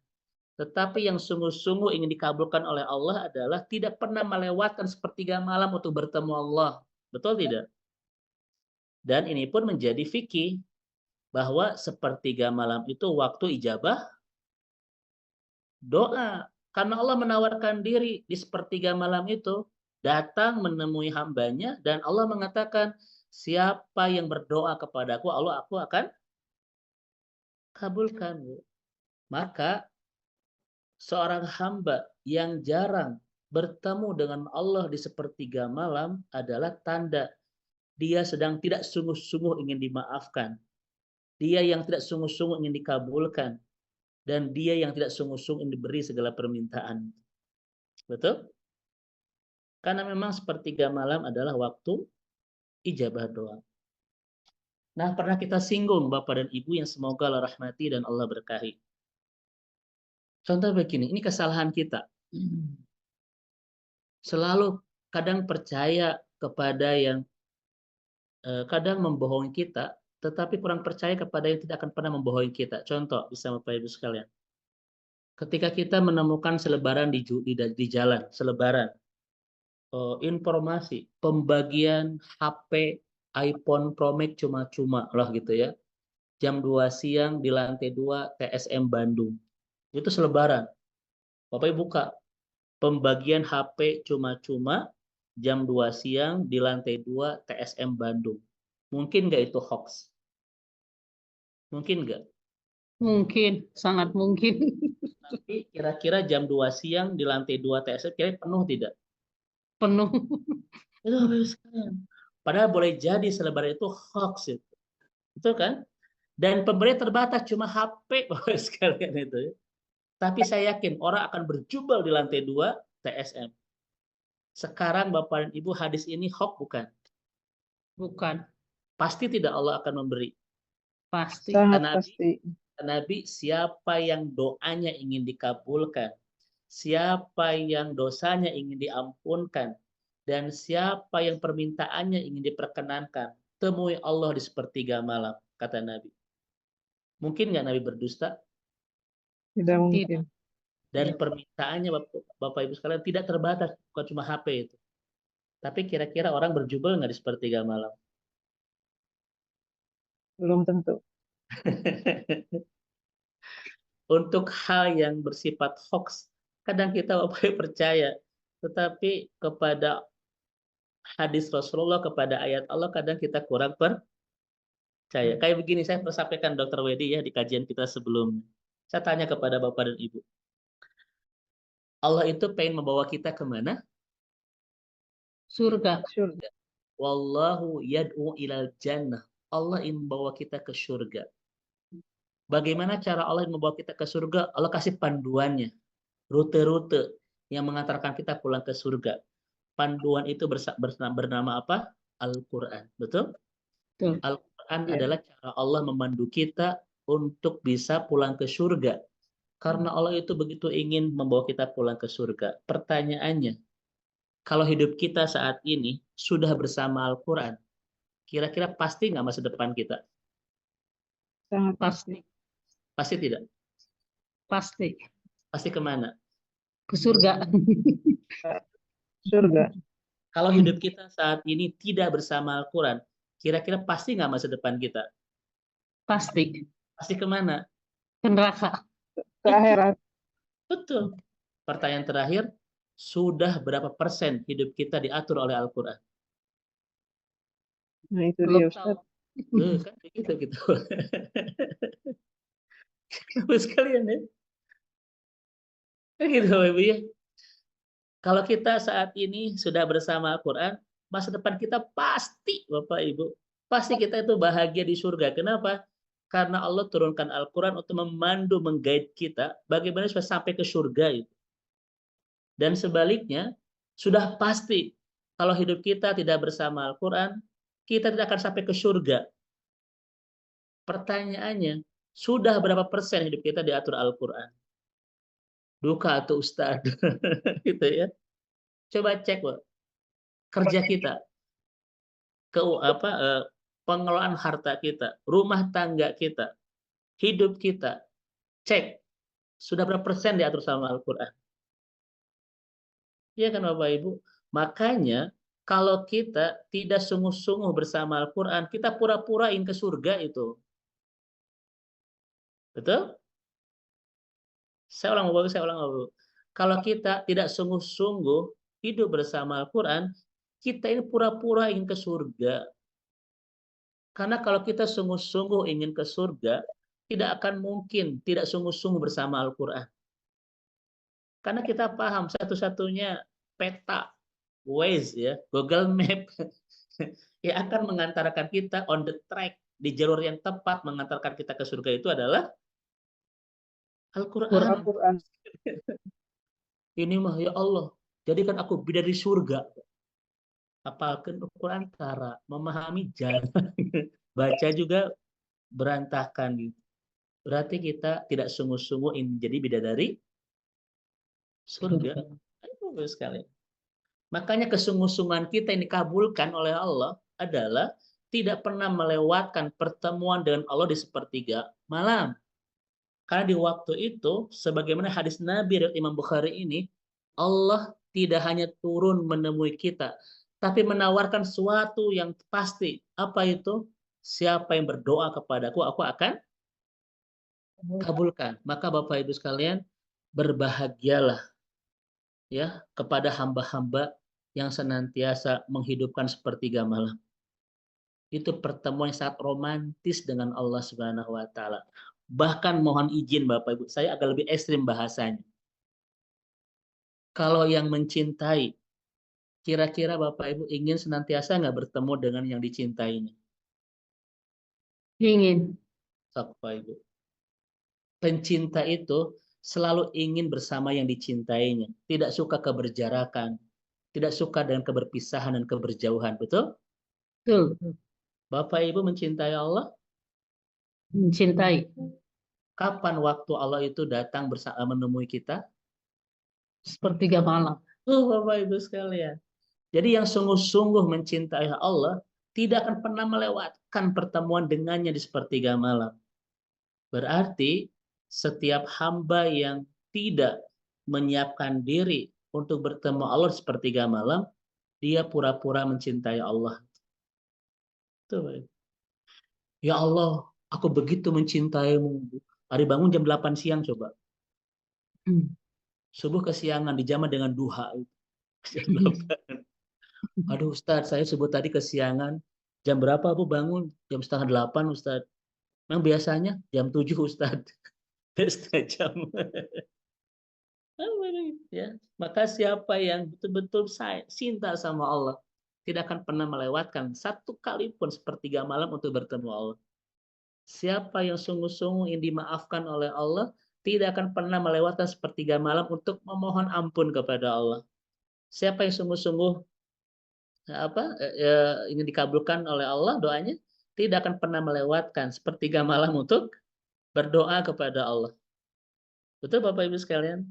Tetapi yang sungguh-sungguh ingin dikabulkan oleh Allah adalah tidak pernah melewatkan sepertiga malam untuk bertemu Allah. Betul tidak? Dan ini pun menjadi fikih bahwa sepertiga malam itu waktu ijabah doa. Karena Allah menawarkan diri di sepertiga malam itu, datang menemui hambanya, dan Allah mengatakan, siapa yang berdoa kepadaku, Allah aku akan kabulkan. Maka seorang hamba yang jarang bertemu dengan Allah di sepertiga malam adalah tanda dia sedang tidak sungguh-sungguh ingin dimaafkan. Dia yang tidak sungguh-sungguh ingin dikabulkan. Dan dia yang tidak sungguh-sungguh ingin diberi segala permintaan. Betul? Karena memang sepertiga malam adalah waktu ijabah doa. Nah, pernah kita singgung Bapak dan Ibu yang semoga Allah rahmati dan Allah berkahi. Contoh begini, ini kesalahan kita. Selalu kadang percaya kepada yang kadang membohongi kita, tetapi kurang percaya kepada yang tidak akan pernah membohongi kita. Contoh, bisa Bapak Ibu sekalian. Ketika kita menemukan selebaran di jalan, selebaran, informasi pembagian HP iPhone Pro Max cuma-cuma lah gitu ya. Jam 2 siang di lantai 2 TSM Bandung. Itu selebaran. Bapak Ibu buka. Pembagian HP cuma-cuma jam 2 siang di lantai 2 TSM Bandung. Mungkin nggak itu hoax? Mungkin nggak? Mungkin, sangat mungkin. Tapi kira-kira jam 2 siang di lantai 2 TSM kira penuh tidak? Penuh. Itu padahal boleh jadi selebaran itu hoax itu. Betul kan? Dan pemberi terbatas cuma HP Bapak sekalian itu. Tapi saya yakin orang akan berjubel di lantai 2 TSM. Sekarang Bapak dan Ibu, hadis ini hoax bukan? Bukan, Pasti tidak Allah akan memberi. pasti. Sangat Nabi, pasti. Nabi, siapa yang doanya ingin dikabulkan, siapa yang dosanya ingin diampunkan, dan siapa yang permintaannya ingin diperkenankan, temui Allah di sepertiga malam, kata Nabi. Mungkin nggak Nabi berdusta? Tidak mungkin. Dan permintaannya Bapak Ibu sekalian tidak terbatas, bukan cuma HP itu. Tapi kira-kira orang berjubel nggak di sepertiga malam? Belum tentu. Untuk hal yang bersifat hoax, kadang kita Bapak Ibu percaya, tetapi kepada hadis Rasulullah, kepada ayat Allah, kadang kita kurang percaya. Kayak begini, saya pernah sampaikan Dr. Wedi ya di kajian kita sebelumnya. Saya tanya kepada Bapak dan Ibu, Allah itu pengen membawa kita kemana? Surga. Surga. Wallahu yad'u ilal jannah. Allah ingin membawa kita ke surga. Bagaimana cara Allah membawa kita ke surga? Allah kasih panduannya, rute-rute yang mengantarkan kita pulang ke surga. Panduan itu bernama apa? Al-Quran. Betul? Betul. Al-Quran Ya. adalah cara Allah memandu kita untuk bisa pulang ke surga. Karena Allah itu begitu ingin membawa kita pulang ke surga. Pertanyaannya, kalau hidup kita saat ini sudah bersama Al-Quran, kira-kira pasti nggak masa depan kita? Sangat Pasti, Pasti tidak? pasti. Pasti kemana? Ke surga. surga. Kalau hidup kita saat ini tidak bersama Al-Quran, kira-kira pasti nggak masa depan kita? Pasti. Pasti kemana? Ke neraka. Ke akhirat. Betul. Pertanyaan terakhir, sudah berapa persen hidup kita diatur oleh Al-Quran? Nah itu Belum dia tahu. Ustaz. Kan begitu gitu. Bagus sekalian ya. Gitu Bapak Ibu ya. Kalau kita saat ini sudah bersama Al-Quran, masa depan kita pasti Bapak Ibu, pasti kita itu bahagia di surga. Kenapa? Karena Allah turunkan Al-Quran untuk memandu, mengguide kita bagaimana supaya sampai ke surga itu. Dan sebaliknya, sudah pasti kalau hidup kita tidak bersama Al-Quran, kita tidak akan sampai ke surga. Pertanyaannya, sudah berapa persen hidup kita diatur Al-Quran? Duka atau Ustaz? Gitu ya. Coba cek, Pak. Kerja kita, pengelolaan harta kita, rumah tangga kita, hidup kita, cek Sudah berapa persen diatur sama Al-Quran? Iya kan Bapak Ibu? Makanya kalau kita tidak sungguh-sungguh bersama Al-Quran, kita pura-pura ingin ke surga itu. Betul? Saya ulang Bapak Ibu, saya ulang Bapak Ibu. Kalau kita tidak sungguh-sungguh hidup bersama Al-Quran, kita ini pura-pura ingin ke surga. Karena kalau kita sungguh-sungguh ingin ke surga, tidak akan mungkin tidak sungguh-sungguh bersama Al-Quran. Karena kita paham satu-satunya peta, Waze, ya, Google Map, yang akan mengantarkan kita on the track, di jalur yang tepat mengantarkan kita ke surga itu adalah Al-Quran. Al-Quran. Ini mah ya Allah, jadikan aku bidadari surga. Apalagi Al-Quran cara memahami jalan, baca juga berantakan gitu. Berarti kita tidak sungguh-sungguh ingin jadi bidadari surga. Itu sekali. Makanya kesungguh-sungguhan kita yang dikabulkan oleh Allah adalah tidak pernah melewatkan pertemuan dengan Allah di sepertiga malam. Karena di waktu itu, sebagaimana hadis Nabi dari Imam Bukhari ini, Allah tidak hanya turun menemui kita, tapi menawarkan sesuatu yang pasti. Apa itu? Siapa yang berdoa kepadaku, aku akan kabulkan. Maka Bapak Ibu sekalian, berbahagialah ya kepada hamba-hamba yang senantiasa menghidupkan sepertiga malam. Itu pertemuan yang sangat romantis dengan Allah Subhanahu wa taala. Bahkan mohon izin Bapak Ibu, saya agak lebih ekstrim bahasanya. Kalau yang mencintai, kira-kira Bapak Ibu ingin senantiasa nggak bertemu dengan yang dicintainya? Ingin. Bapak Ibu. Pencinta itu selalu ingin bersama yang dicintainya. Tidak suka keberjarakan. Tidak suka dengan keberpisahan dan keberjauhan. Betul? Betul. Bapak Ibu mencintai Allah? Mencintai. Kapan waktu Allah itu datang menemui kita? Sepertiga malam. Bapak Ibu sekalian. Jadi yang sungguh-sungguh mencintai Allah tidak akan pernah melewatkan pertemuan dengannya di sepertiga malam. Berarti setiap hamba yang tidak menyiapkan diri untuk bertemu Allah di sepertiga malam, dia pura-pura mencintai Allah. Tuh. Ya Allah, aku begitu mencintaimu. Hari bangun jam 8 siang coba. Subuh kesiangan dijamah dengan duha. Jam 8. Aduh Ustadz, saya subuh tadi kesiangan. Jam berapa aku bangun? Jam 7:30 Ustadz. Memang biasanya jam 7 Ustadz. Setengah jam. Ya, maka siapa yang betul-betul cinta sama Allah tidak akan pernah melewatkan satu kali pun sepertiga malam untuk bertemu Allah. Siapa yang sungguh-sungguh yang dimaafkan oleh Allah tidak akan pernah melewatkan sepertiga malam untuk memohon ampun kepada Allah. Siapa yang sungguh-sungguh ingin dikabulkan oleh Allah doanya, tidak akan pernah melewatkan sepertiga malam untuk berdoa kepada Allah. Betul Bapak Ibu sekalian?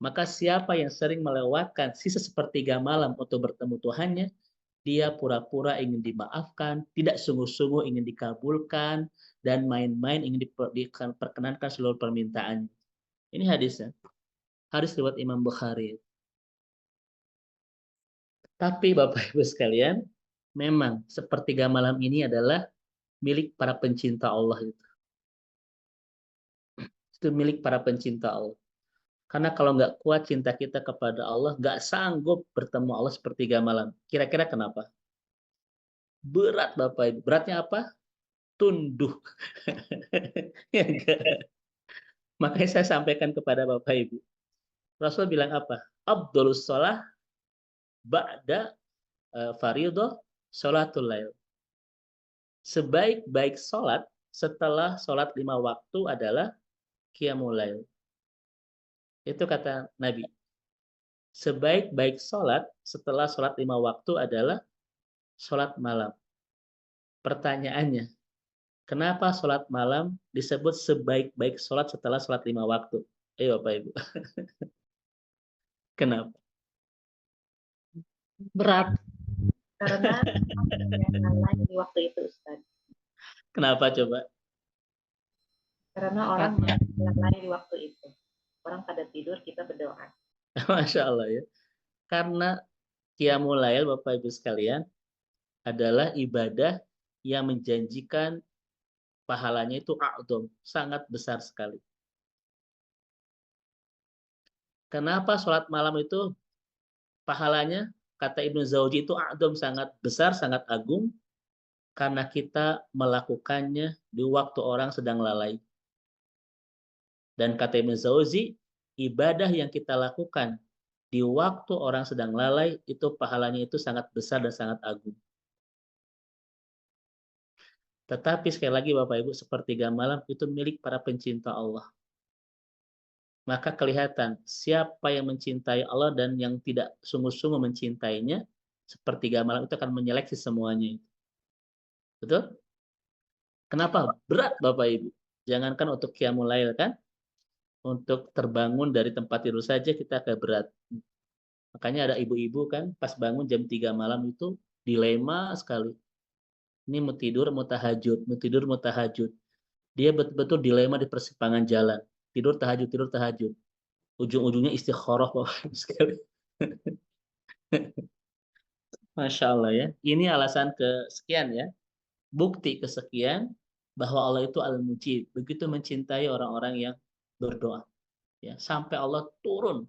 Maka siapa yang sering melewatkan sisa sepertiga malam untuk bertemu Tuhannya, dia pura-pura ingin dimaafkan, tidak sungguh-sungguh ingin dikabulkan, dan main-main ingin diperkenankan seluruh permintaan. Ini hadisnya. Hadis riwayat Imam Bukhari. Tapi Bapak Ibu sekalian, memang sepertiga malam ini adalah milik para pencinta Allah itu. Itu milik para pencinta Allah. Karena kalau nggak kuat cinta kita kepada Allah, nggak sanggup bertemu Allah sepertiga malam. Kira-kira kenapa? Berat Bapak Ibu. Beratnya apa? Tunduk. Ya enggak? Makanya saya sampaikan kepada Bapak Ibu. Rasul bilang apa? Abdulus sholah ba'da faridah sholatul lail. Sebaik-baik sholat setelah sholat 5 waktu adalah qiyamul lail. Itu kata Nabi. Sebaik-baik sholat setelah sholat 5 waktu adalah sholat malam. Pertanyaannya, kenapa sholat malam disebut sebaik-baik sholat setelah sholat 5 waktu? Ayo Bapak Ibu. Kenapa? Berat. Karena yang lain di waktu itu, Ustaz. Kenapa coba? Karena orang yang lain di waktu itu. orang pada tidur kita berdoa. Masya Allah ya. Karena Qiyamul Lail Bapak Ibu sekalian adalah ibadah yang menjanjikan pahalanya itu a'dham, sangat besar sekali. Kenapa sholat malam itu pahalanya, kata Ibnu Zawji itu a'dham, sangat besar, sangat agung, karena kita melakukannya di waktu orang sedang lalai. Dan kata Ibnu Zawji, ibadah yang kita lakukan di waktu orang sedang lalai, itu pahalanya itu sangat besar dan sangat agung. Tetapi sekali lagi Bapak Ibu, sepertiga malam itu milik para pencinta Allah. Maka kelihatan siapa yang mencintai Allah dan yang tidak sungguh-sungguh mencintainya, sepertiga malam itu akan menyeleksi semuanya. Betul? Kenapa? Berat Bapak Ibu. Jangankan untuk Qiyamul Lail kan, untuk terbangun dari tempat tidur saja kita agak berat. Makanya ada ibu-ibu kan, pas bangun jam 3 malam itu dilema sekali. Ini mau tidur, mau tahajud, mau tidur, mau tahajud. Dia betul-betul dilema di persimpangan jalan. Tidur tahajud. Ujung-ujungnya istikharah Bapak sekali. Masya Allah ya. Ini alasan kesekian ya. Bukti kesekian bahwa Allah itu Al-Mujib. Begitu mencintai orang-orang yang berdoa. Ya, sampai Allah turun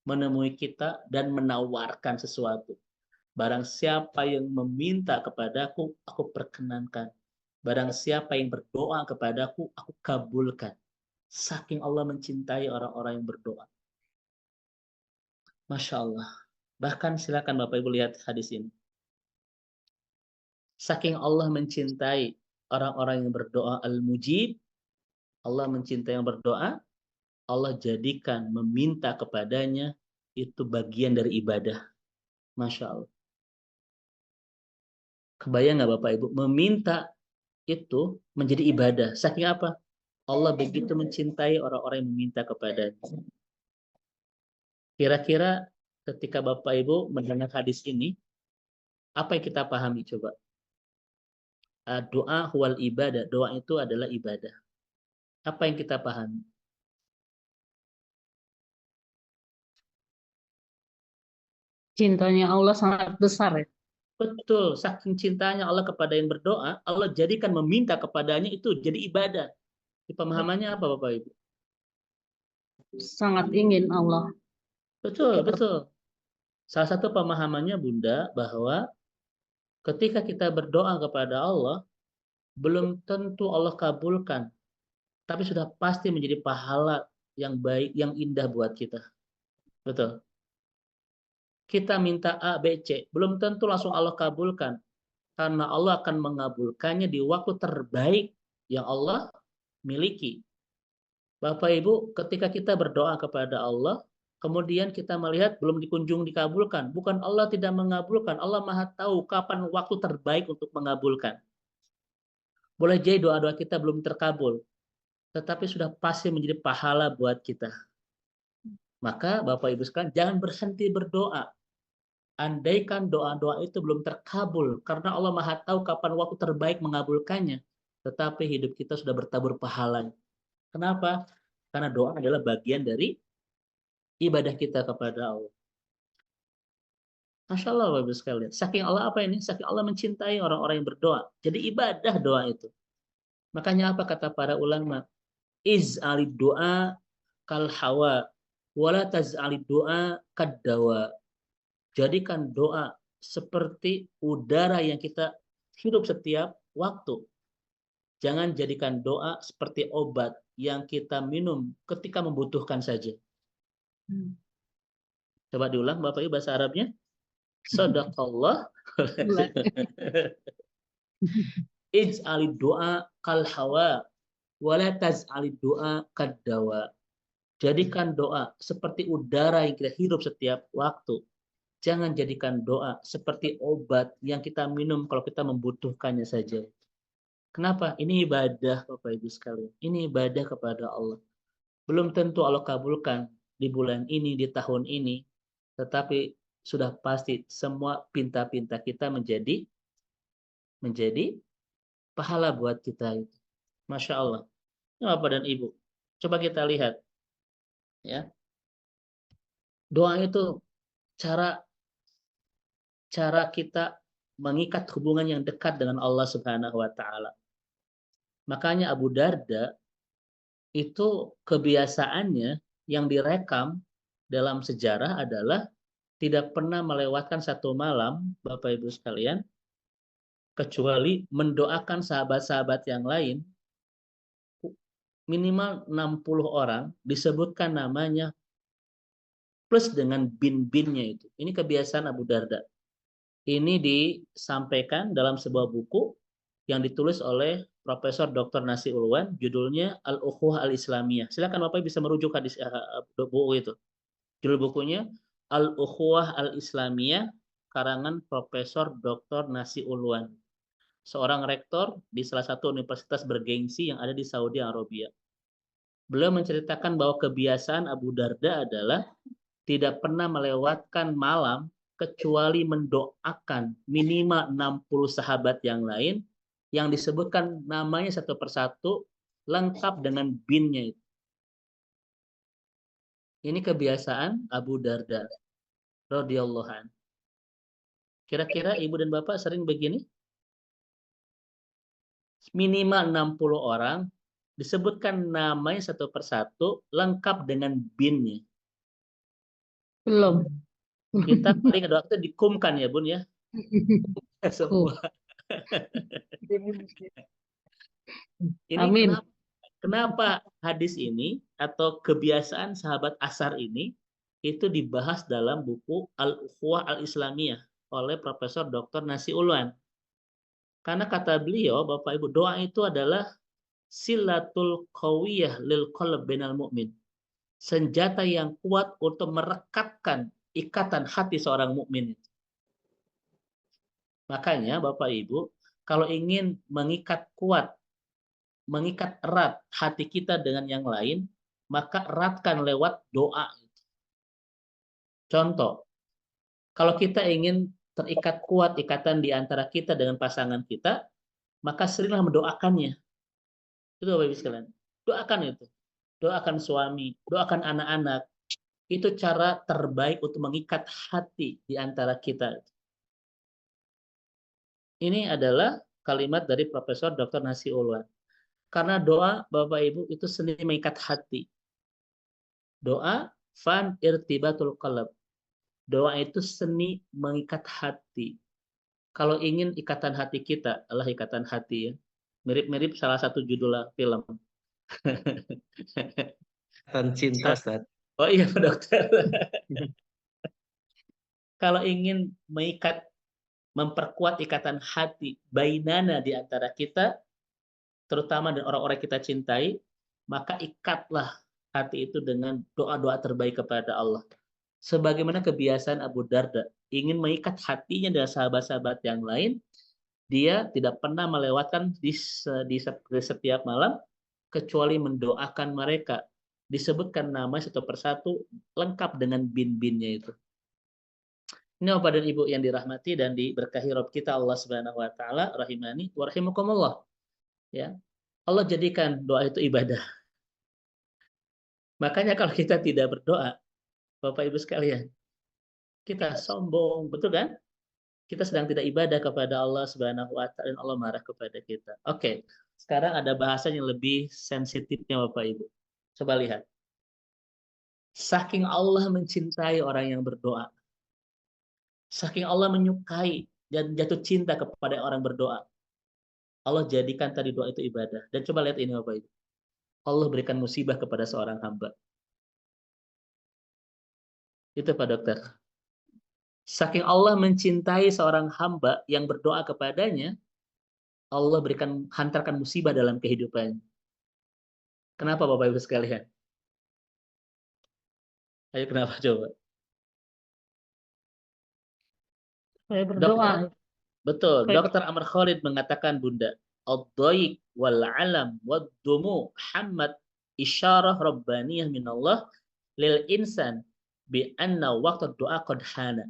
menemui kita dan menawarkan sesuatu. Barang siapa yang meminta kepadaku, aku perkenankan. Barang siapa yang berdoa kepadaku, aku kabulkan. Saking Allah mencintai orang-orang yang berdoa. Masya Allah. Bahkan silakan Bapak Ibu lihat hadis ini. Saking Allah mencintai orang-orang yang berdoa Al-Mujib, Allah mencintai yang berdoa, Allah jadikan meminta kepadanya itu bagian dari ibadah. Masya Allah. Kebayang nggak Bapak Ibu? Meminta itu menjadi ibadah. Saking apa? Allah begitu mencintai orang-orang yang meminta kepadanya. Kira-kira ketika Bapak Ibu mendengar hadis ini, apa yang kita pahami coba? Doa huwal ibadah. Doa itu adalah ibadah. Apa yang kita pahami? Cintanya Allah sangat besar ya. Betul, saking cintanya Allah kepada yang berdoa, Allah jadikan meminta kepadanya itu jadi ibadah. Di pemahamannya apa Bapak Ibu? Sangat ingin Allah. Betul. Salah satu pemahamannya Bunda bahwa ketika kita berdoa kepada Allah, belum tentu Allah kabulkan, tapi sudah pasti menjadi pahala yang baik, yang indah buat kita. Betul. Kita minta A, B, C, belum tentu langsung Allah kabulkan. Karena Allah akan mengabulkannya di waktu terbaik yang Allah miliki. Bapak Ibu, ketika kita berdoa kepada Allah, kemudian kita melihat belum dikunjung dikabulkan. Bukan Allah tidak mengabulkan, Allah Maha tahu kapan waktu terbaik untuk mengabulkan. Boleh jadi doa-doa kita belum terkabul, tetapi sudah pasti menjadi pahala buat kita. Maka Bapak Ibu sekalian, jangan berhenti berdoa. Andaikan doa-doa itu belum terkabul, karena Allah Maha tahu kapan waktu terbaik mengabulkannya, tetapi hidup kita sudah bertabur pahala. Kenapa? Karena doa adalah bagian dari ibadah kita kepada Allah. Masya Allah Bapak Ibu sekalian. Saking Allah apa ini? Saking Allah mencintai orang-orang yang berdoa. Jadi ibadah doa itu. Makanya apa kata para ulama? Iz'alid doa kal hawa wala taz'alid doa kad dawa. Jadikan doa seperti udara yang kita hirup setiap waktu. Jangan jadikan doa seperti obat yang kita minum ketika membutuhkan saja. Coba diulang Bapak Ibu bahasa Arabnya. Sadaqallah. Ij'alid doa kal hawa wala taz'alid doa kad dawa. Jadikan doa seperti udara yang kita hirup setiap waktu. Jangan jadikan doa seperti obat yang kita minum kalau kita membutuhkannya saja. Kenapa? Ini ibadah Bapak Ibu sekalian. Ini ibadah kepada Allah. Belum tentu Allah kabulkan di bulan ini, di tahun ini. Tetapi sudah pasti semua pinta-pinta kita menjadi pahala buat kita itu. Masya Allah. Ya, Bapak dan Ibu. Coba kita lihat. Ya. Doa itu cara kita mengikat hubungan yang dekat dengan Allah Subhanahu wa taala. Makanya Abu Darda itu kebiasaannya yang direkam dalam sejarah adalah tidak pernah melewatkan satu malam, Bapak Ibu sekalian, kecuali mendoakan sahabat-sahabat yang lain, minimal 60 orang, disebutkan namanya, plus dengan bin-binnya itu. Ini kebiasaan Abu Darda. Ini disampaikan dalam sebuah buku yang ditulis oleh Profesor Dr. Nasi Ulwan, judulnya Al-Ukhuwah Al-Islamiyah. Silakan Bapak bisa merujuk hadis buku itu. Judul bukunya Al-Ukhuwah Al-Islamiyah, karangan Profesor Dr. Nasi Ulwan, seorang rektor di salah satu universitas bergengsi yang ada di Saudi Arabia. Beliau menceritakan bahwa kebiasaan Abu Darda adalah tidak pernah melewatkan malam kecuali mendoakan minimal 60 sahabat yang lain yang disebutkan namanya satu persatu lengkap dengan binnya itu. Ini kebiasaan Abu Darda radhiyallahu anhu. Kira-kira Ibu dan Bapak sering begini? Minimal 60 orang disebutkan namanya satu persatu lengkap dengan binnya. Belum. Kita paling ada waktu dikumkan ya Bun ya. Semua. Ini Amin. kenapa hadis ini atau kebiasaan sahabat Asar ini itu dibahas dalam buku Al-Ukhuwah Al-Islamiyah oleh Profesor Dr. Nasi Ulwan. Karena kata beliau, Bapak Ibu, doa itu adalah silatul qawiyah lil qalb bainal mu'min. Senjata yang kuat untuk merekatkan ikatan hati seorang mukmin. Makanya Bapak Ibu, kalau ingin mengikat kuat, mengikat erat hati kita dengan yang lain, maka eratkan lewat doa. Contoh, kalau kita ingin terikat kuat ikatan di antara kita dengan pasangan kita, maka seringlah mendoakannya. Itu Bapak Ibu sekalian. Doakan itu. Doakan suami, doakan anak-anak. Itu cara terbaik untuk mengikat hati di antara kita. Ini adalah kalimat dari Profesor Dr. Nasi Ulwan. Karena doa, Bapak Ibu, itu seni mengikat hati. Doa, fan irtibatul qalb. Doa itu seni mengikat hati. Kalau ingin ikatan hati kita, adalah ikatan hati ya. Mirip-mirip salah satu judul film. Dan cinta, Ustaz. Oh iya Pak Dokter. Kalau ingin mengikat, memperkuat ikatan hati bainana di antara kita, terutama dengan orang-orang kita cintai, maka ikatlah hati itu dengan doa-doa terbaik kepada Allah. Sebagaimana kebiasaan Abu Darda, ingin mengikat hatinya dengan sahabat-sahabat yang lain, dia tidak pernah melewatkan di setiap malam, kecuali mendoakan mereka. Disebutkan nama satu persatu, lengkap dengan bin-binnya itu. Ini Bapak dan Ibu yang dirahmati dan diberkahi Rabb kita Allah Subhanahu wa taala, rahimani wa rahimakumullah. Ya. Allah jadikan doa itu ibadah. Makanya kalau kita tidak berdoa, Bapak Ibu sekalian, kita sombong, betul kan? Kita sedang tidak ibadah kepada Allah Subhanahu wa taala dan Allah marah kepada kita. Oke. Sekarang ada bahasa yang lebih sensitifnya Bapak Ibu. Coba lihat. Saking Allah mencintai orang yang berdoa. Saking Allah menyukai dan jatuh cinta kepada orang berdoa. Allah jadikan tadi doa itu ibadah. Dan coba lihat ini Bapak Ibu. Allah berikan musibah kepada seorang hamba. Itu Pak Dokter. Saking Allah mencintai seorang hamba yang berdoa kepadanya, Allah hantarkan musibah dalam kehidupannya. Kenapa Bapak Ibu sekalian? Ayo kenapa coba? Saya berdoa. Betul. Baik. Dr. Amr Khalid mengatakan Bunda, ad-dhaik wal alam wad dumu hamad isyarah rabbaniyah minallah lil insan bi anna waqt doa qad hana.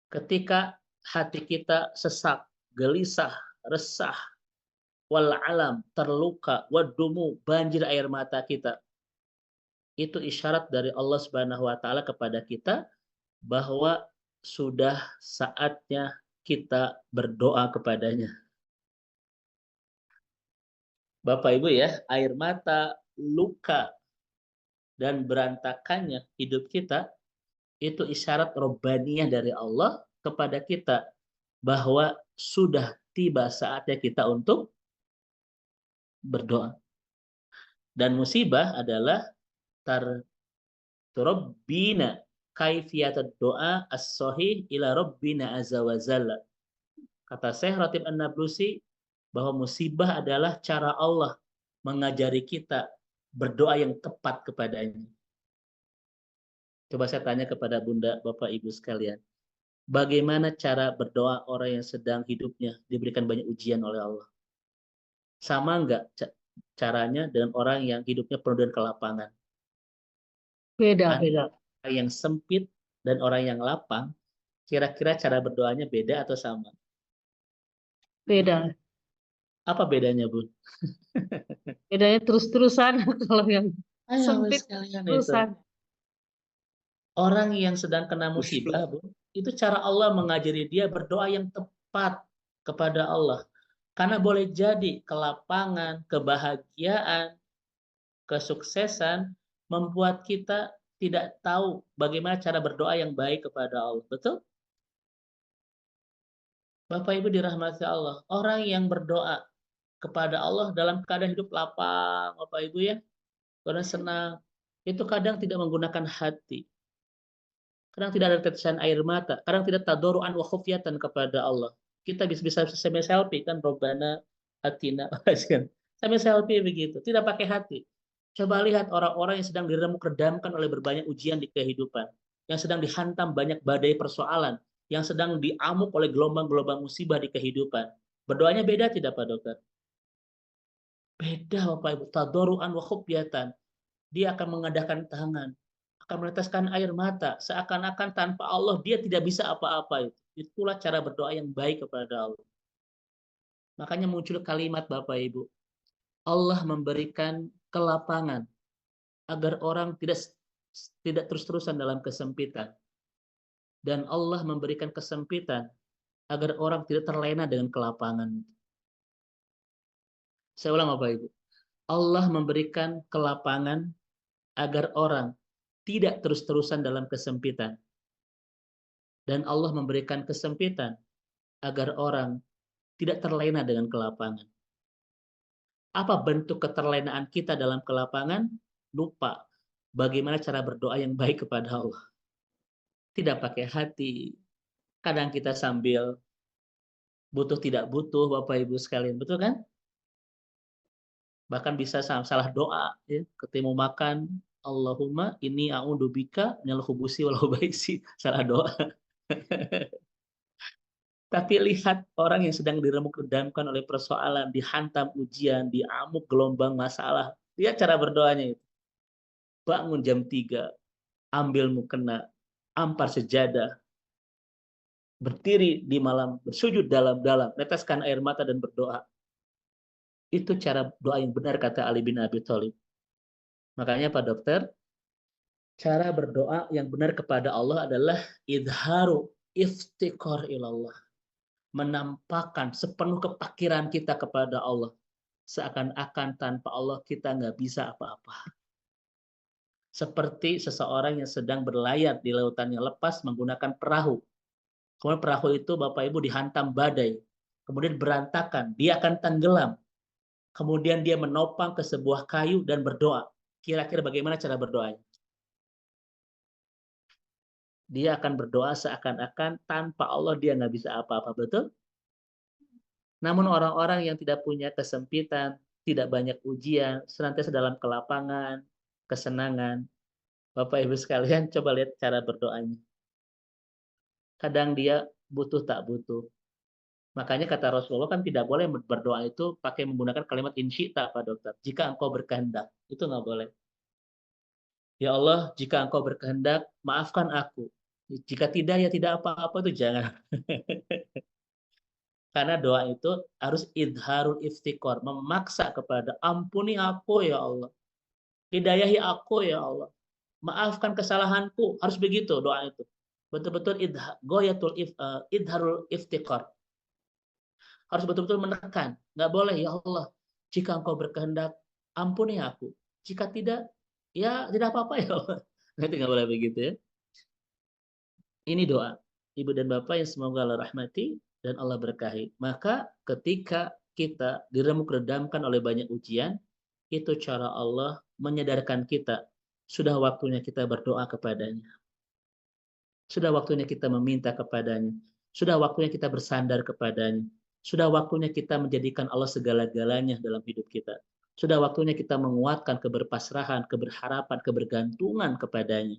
Ketika hati kita sesak, gelisah, resah, wal alam terluka, wad dumu banjir air mata kita. itu isyarat dari Allah Subhanahu wa taala kepada kita bahwa sudah saatnya kita berdoa kepadanya. Bapak Ibu ya, air mata, luka, dan berantakannya hidup kita itu isyarat robbaniyah dari Allah kepada kita bahwa sudah tiba saatnya kita untuk berdoa. Dan musibah adalah turabbina kaifiyat doa as-sahih ila rabbina azza wa jalla. Kata Syekh Ratib An-Nablusi bahwa musibah adalah cara Allah mengajari kita berdoa yang tepat kepadanya. Coba saya tanya kepada Bunda, Bapak, Ibu sekalian. Bagaimana cara berdoa orang yang sedang hidupnya diberikan banyak ujian oleh Allah? Sama enggak caranya dengan orang yang hidupnya penuh dengan kelapangan? Beda. Orang yang sempit dan orang yang lapang, kira-kira cara berdoanya beda atau sama? Beda. Apa bedanya, Bu? Bedanya terus-terusan kalau yang sempit Sekalian terusan. Orang yang sedang kena musibah, Bu, itu cara Allah mengajari dia berdoa yang tepat kepada Allah. Karena boleh jadi kelapangan, kebahagiaan, kesuksesan membuat kita tidak tahu bagaimana cara berdoa yang baik kepada Allah. Betul? Bapak Ibu dirahmati Allah. Orang yang berdoa kepada Allah dalam keadaan hidup lapang, Bapak Ibu ya, karena senang, itu kadang tidak menggunakan hati. Kadang tidak ada tetesan air mata, kadang tidak tadoruan wa khufyatan kepada Allah. Kita bisa sambil selfie kan, Robbana atina, sambil selfie begitu, tidak pakai hati. Coba lihat orang-orang yang sedang diremuk-redamkan oleh berbanyak ujian di kehidupan, yang sedang dihantam banyak badai persoalan, yang sedang diamuk oleh gelombang-gelombang musibah di kehidupan. Berdoanya beda tidak, Pak Dokter? Beda, Bapak Ibu. Tadoruan wa khufyatan. Dia akan mengadakan tangan, akan meneteskan air mata, seakan-akan tanpa Allah dia tidak bisa apa-apa. Itulah cara berdoa yang baik kepada Allah. Makanya muncul kalimat, Bapak Ibu, Allah memberikan kelapangan agar orang tidak terus-terusan dalam kesempitan, dan Allah memberikan kesempitan agar orang tidak terlena dengan kelapangan. Saya ulang, Bapak Ibu, Allah memberikan kelapangan agar orang tidak terus-terusan dalam kesempitan. Dan Allah memberikan kesempitan agar orang tidak terlena dengan kelapangan. Apa bentuk keterlenaan kita dalam kelapangan? Lupa bagaimana cara berdoa yang baik kepada Allah. Tidak pakai hati. Kadang kita sambil butuh tidak butuh, Bapak Ibu sekalian. Betul kan? Bahkan bisa salah doa. Ya. Ketemu makan, Allahumma inni a'udzubika minal khubusi wal khubaisi. Salah doa. Tapi lihat orang yang sedang diremuk-redamkan oleh persoalan, dihantam ujian, diamuk gelombang masalah. Lihat cara berdoanya itu. Bangun jam 3, ambil mukena, ampar sejadah, berdiri di malam, bersujud dalam-dalam, neteskan air mata dan berdoa. Itu cara doa yang benar, kata Ali bin Abi Thalib. Makanya Pak Dokter, cara berdoa yang benar kepada Allah adalah idharu iftiqar ilallah. Menampakkan sepenuh kepakiran kita kepada Allah. Seakan-akan tanpa Allah kita nggak bisa apa-apa. Seperti seseorang yang sedang berlayar di lautan yang lepas menggunakan perahu. Kemudian perahu itu, Bapak Ibu, dihantam badai. Kemudian berantakan, dia akan tenggelam. Kemudian dia menopang ke sebuah kayu dan berdoa. Kira-kira bagaimana cara berdoanya? Dia akan berdoa seakan-akan tanpa Allah dia nggak bisa apa-apa, betul? Namun orang-orang yang tidak punya kesempitan, tidak banyak ujian, senantiasa dalam kelapangan, kesenangan. Bapak Ibu sekalian, coba lihat cara berdoanya. Kadang dia butuh tak butuh. Makanya kata Rasulullah kan tidak boleh berdoa itu pakai menggunakan kalimat insyita, Pak Dokter. Jika engkau berkehendak, itu nggak boleh. Ya Allah, jika engkau berkehendak, maafkan aku. Jika tidak, ya tidak apa-apa, itu jangan. Karena doa itu harus idharul iftikor, memaksa kepada ampuni aku ya Allah. Hidayahi aku ya Allah. Maafkan kesalahanku. Harus begitu doa itu. Betul-betul idharul iftiqar. Harus betul-betul menekan. Nggak boleh, ya Allah, jika engkau berkehendak, ampuni aku. Jika tidak, ya tidak apa-apa ya Allah. Nanti nggak boleh begitu ya. Ini doa. Ibu dan Bapak yang semoga Allah rahmati dan Allah berkahi. Maka ketika kita diremuk-redamkan oleh banyak ujian, itu cara Allah menyadarkan kita. Sudah waktunya kita berdoa kepadanya. Sudah waktunya kita meminta kepadanya. Sudah waktunya kita bersandar kepadanya. Sudah waktunya kita menjadikan Allah segala-galanya dalam hidup kita. Sudah waktunya kita menguatkan keberpasrahan, keberharapan, kebergantungan kepadanya.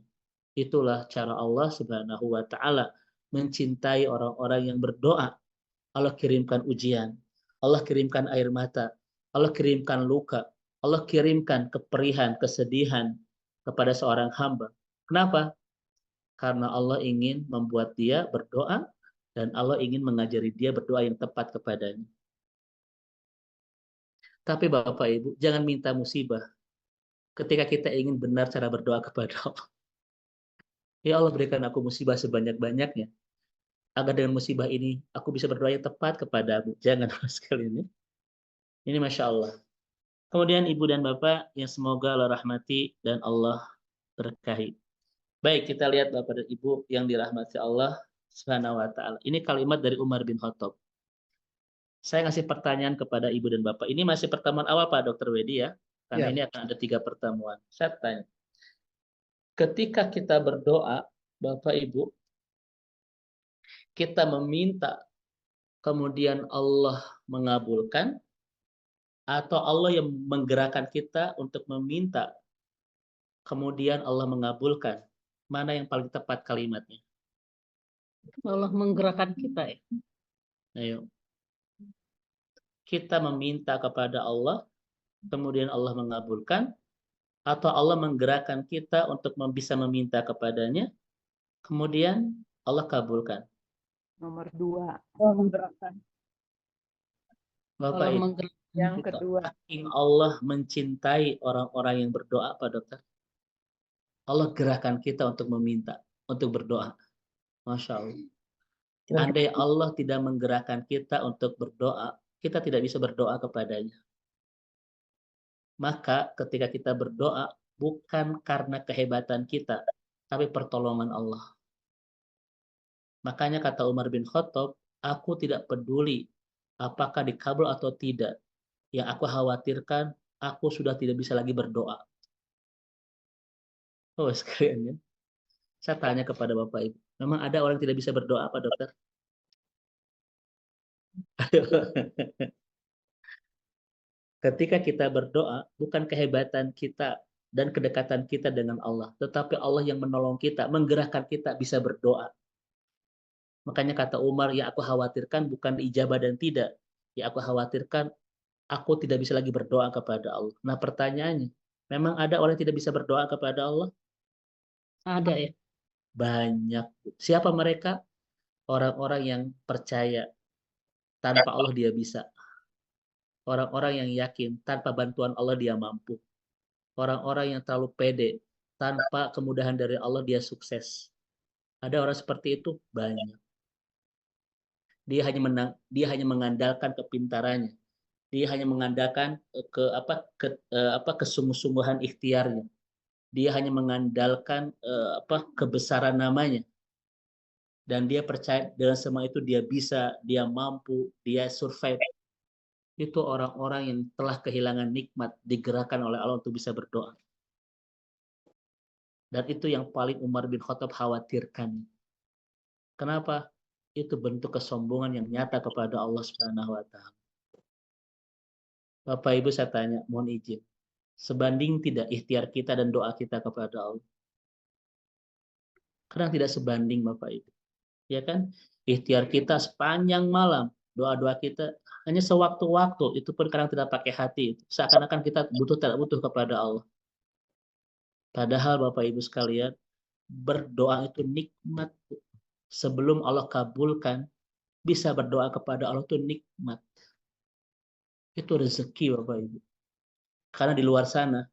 Itulah cara Allah Subhanahu wa taala mencintai orang-orang yang berdoa. Allah kirimkan ujian, Allah kirimkan air mata, Allah kirimkan luka, Allah kirimkan keperihan, kesedihan kepada seorang hamba. Kenapa? Karena Allah ingin membuat dia berdoa dan Allah ingin mengajari dia berdoa yang tepat kepadanya. Tapi Bapak Ibu, jangan minta musibah ketika kita ingin benar cara berdoa kepada Allah. Ya Allah, berikan aku musibah sebanyak-banyaknya, agar dengan musibah ini aku bisa berdoa yang tepat kepadamu. Jangan sekali ini. Ini Masya Allah. Kemudian Ibu dan Bapak yang semoga Allah rahmati dan Allah berkahi. Baik, kita lihat Bapak dan Ibu yang dirahmati Allah Subhanahu wa taala. Ini kalimat dari Umar bin Khattab. Saya ngasih pertanyaan kepada Ibu dan Bapak. Ini masih pertemuan awal Pak Dr. Wedi ya. Karena ini akan ada 3 pertemuan. Saya tanya. Ketika kita berdoa, Bapak Ibu, kita meminta, kemudian Allah mengabulkan, atau Allah yang menggerakkan kita untuk meminta, kemudian Allah mengabulkan. Mana yang paling tepat kalimatnya? Allah menggerakkan kita ya. Ayo. Kita meminta kepada Allah, kemudian Allah mengabulkan, atau Allah menggerakkan kita untuk bisa meminta kepadanya, kemudian Allah kabulkan. Nomor 2. Oh, menggerakkan. Bapak Allah Ibu, Yang kedua. saking Allah mencintai orang-orang yang berdoa, Pak Dokter. Allah gerakan kita untuk meminta, untuk berdoa. Masya Allah. Andai Allah tidak menggerakkan kita untuk berdoa, kita tidak bisa berdoa kepadanya. Maka ketika kita berdoa, bukan karena kehebatan kita, tapi pertolongan Allah. Makanya kata Umar bin Khattab, aku tidak peduli apakah dikabul atau tidak. Yang aku khawatirkan, aku sudah tidak bisa lagi berdoa. Oh sekalian ya. Saya tanya kepada Bapak Ibu, memang ada orang yang tidak bisa berdoa Pak Dokter? Ketika kita berdoa, bukan kehebatan kita dan kedekatan kita dengan Allah, tetapi Allah yang menolong kita, menggerakkan kita bisa berdoa. Makanya kata Umar, ya aku khawatirkan bukan ijabah dan tidak. Ya aku khawatirkan aku tidak bisa lagi berdoa kepada Allah. Nah pertanyaannya, memang ada orang yang tidak bisa berdoa kepada Allah? Ada ya. Banyak. Siapa mereka? Orang-orang yang percaya tanpa Allah dia bisa. Orang-orang yang yakin tanpa bantuan Allah dia mampu. Orang-orang yang terlalu pede tanpa kemudahan dari Allah dia sukses. Ada orang seperti itu banyak. Dia hanya mengandalkan kepintarannya. Dia hanya mengandalkan kesungguh-sungguhan ikhtiarnya. Dia hanya mengandalkan kebesaran namanya. Dan dia percaya dengan semua itu dia bisa, dia mampu, dia survive. Itu orang-orang yang telah kehilangan nikmat, digerakkan oleh Allah untuk bisa berdoa. Dan itu yang paling Umar bin Khattab khawatirkan. Kenapa? Itu bentuk kesombongan yang nyata kepada Allah Subhanahu wa taala. Bapak Ibu saya tanya, mohon izin. Sebanding tidak ikhtiar kita dan doa kita kepada Allah? Kadang tidak sebanding Bapak Ibu. Ya kan? Ikhtiar kita sepanjang malam, doa-doa kita hanya sewaktu-waktu, itu pun kadang tidak pakai hati. Seakan-akan kita tidak butuh kepada Allah. Padahal Bapak Ibu sekalian, berdoa itu nikmat. Sebelum Allah kabulkan, bisa berdoa kepada Allah itu nikmat. Itu rezeki Bapak Ibu. Karena di luar sana,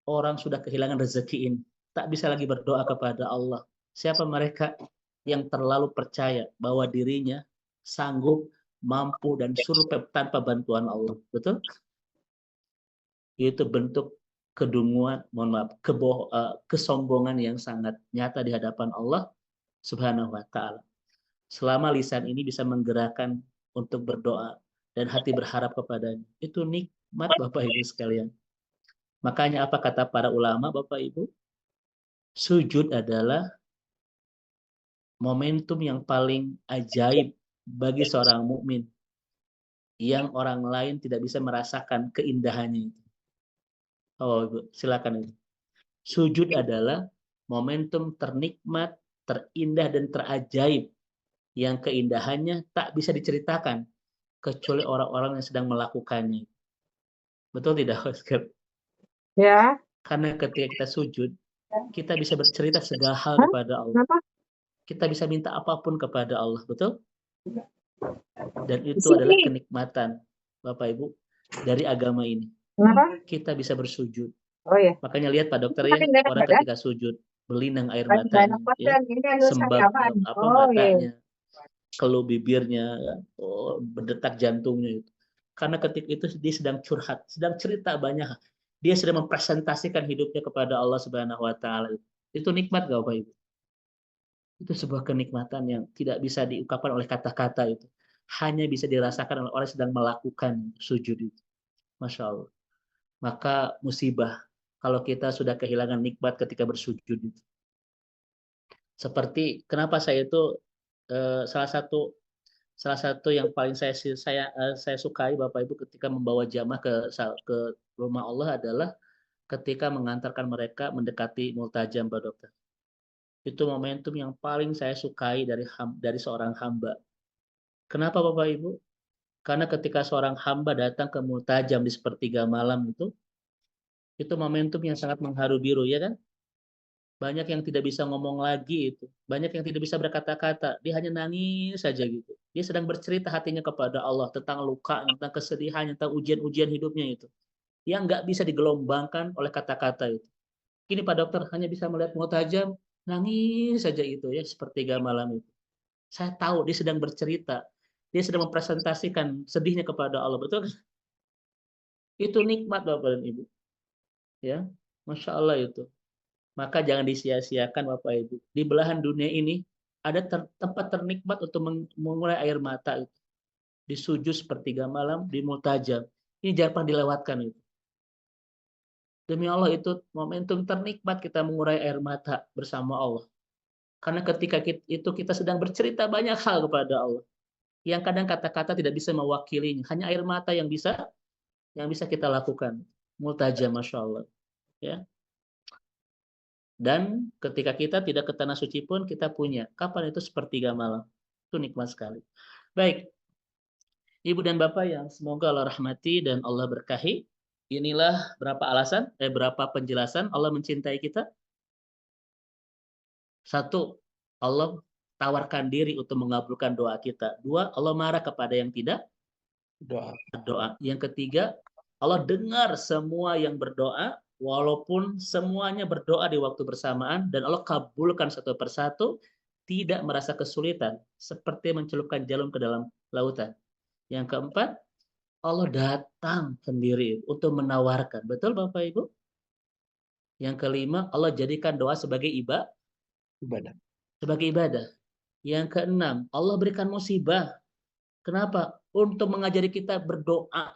orang sudah kehilangan rezeki ini, tak bisa lagi berdoa kepada Allah. Siapa mereka yang terlalu percaya bahwa dirinya sanggup, mampu, dan survive tanpa bantuan Allah? Betul? Itu bentuk kedunguan, mohon maaf, kesombongan yang sangat nyata di hadapan Allah Subhanahu wa Ta'ala. Selama lisan ini bisa menggerakkan untuk berdoa dan hati berharap kepadanya, itu nikmat Bapak Ibu sekalian. Makanya apa kata para ulama Bapak Ibu? Sujud adalah momentum yang paling ajaib bagi seorang mukmin yang orang lain tidak bisa merasakan keindahannya itu. Oh, Ibu, silakan itu. Sujud adalah momentum ternikmat, terindah dan terajaib yang keindahannya tak bisa diceritakan kecuali orang-orang yang sedang melakukannya. Betul tidak, Oscar? Ya. Karena ketika kita sujud, kita bisa bercerita segala hal kepada Allah. Kenapa? Kita bisa minta apapun kepada Allah, betul? Dan itu adalah kenikmatan, Bapak Ibu, dari agama ini. Kenapa? Kita bisa bersujud. Oh ya. Makanya lihat Pak Dokter ya, orang ketika sujud berlinang air Banyak matanya, ya, ini anu sembab sariawan. apa Oh iya. matanya, keluh bibirnya, oh, berdetak jantungnya itu. Karena ketika itu dia sedang curhat, sedang cerita banyak. Dia sedang mempresentasikan hidupnya kepada Allah Subhanahu wa Ta'ala. Itu nikmat gak Bapak Ibu? Itu sebuah kenikmatan yang tidak bisa diungkapkan oleh kata-kata itu. Hanya bisa dirasakan oleh orang yang sedang melakukan sujud itu. Masya Allah. Maka musibah kalau kita sudah kehilangan nikmat ketika bersujud itu. Seperti kenapa saya itu salah satu yang paling saya sukai Bapak Ibu ketika membawa jamaah ke rumah Allah adalah ketika mengantarkan mereka mendekati multajam Pak Dokter. Itu momentum yang paling saya sukai dari seorang hamba. Kenapa Bapak Ibu? Karena ketika seorang hamba datang ke multajam di sepertiga malam itu momentum yang sangat mengharu biru, ya kan? Banyak yang tidak bisa ngomong lagi itu. Banyak yang tidak bisa berkata-kata. Dia hanya nangis saja gitu. Dia sedang bercerita hatinya kepada Allah tentang luka, tentang kesedihan, tentang ujian-ujian hidupnya itu. Yang nggak bisa digelombangkan oleh kata-kata itu. Ini Pak Dokter hanya bisa melihat multajam, nangis saja itu ya, sepertiga malam itu. Saya tahu dia sedang bercerita. Dia sedang mempresentasikan sedihnya kepada Allah. Betul? Itu nikmat Bapak dan Ibu. Ya, Masya Allah itu. Maka jangan disia-siakan Bapak Ibu. Di belahan dunia ini ada tempat ternikmat untuk mengurai air mata itu. Di sujud sepertiga malam, di multajam. Ini jangan pernah dilewatkan itu. Demi Allah itu momentum ternikmat kita mengurai air mata bersama Allah. Karena ketika kita sedang bercerita banyak hal kepada Allah. Yang kadang kata-kata tidak bisa mewakilinya. Hanya air mata yang bisa kita lakukan. Multajam, Masya Allah. Ya. Dan ketika kita tidak ke tanah suci pun kita punya. Kapan itu sepertiga malam. Itu nikmat sekali. Baik. Ibu dan Bapak yang semoga Allah rahmati dan Allah berkahi. Inilah berapa penjelasan Allah mencintai kita. Satu, Allah tawarkan diri untuk mengabulkan doa kita. Dua, Allah marah kepada yang tidak doa. Yang ketiga, Allah dengar semua yang berdoa, walaupun semuanya berdoa di waktu bersamaan, dan Allah kabulkan satu persatu, tidak merasa kesulitan, seperti mencelupkan jarum ke dalam lautan. Yang keempat, Allah datang sendiri untuk menawarkan. Betul Bapak Ibu? Yang kelima, Allah jadikan doa sebagai ibadah. Sebagai ibadah. Yang keenam, Allah berikan musibah. Kenapa? Untuk mengajari kita berdoa.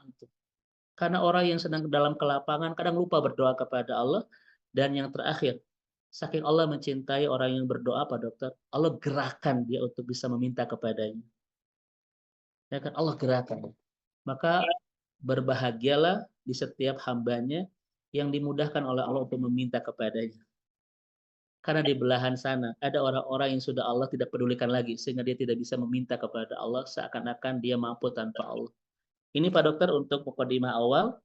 Karena orang yang sedang dalam kelapangan kadang lupa berdoa kepada Allah. Dan yang terakhir, saking Allah mencintai orang yang berdoa, Pak Dokter, Allah gerakan dia untuk bisa meminta kepadanya. Ya kan? Allah gerakan. Maka berbahagialah di setiap hambanya yang dimudahkan oleh Allah untuk meminta kepadanya. Karena di belahan sana ada orang-orang yang sudah Allah tidak pedulikan lagi, sehingga dia tidak bisa meminta kepada Allah seakan-akan dia mampu tanpa Allah. Ini Pak Dokter untuk mukadimah awal.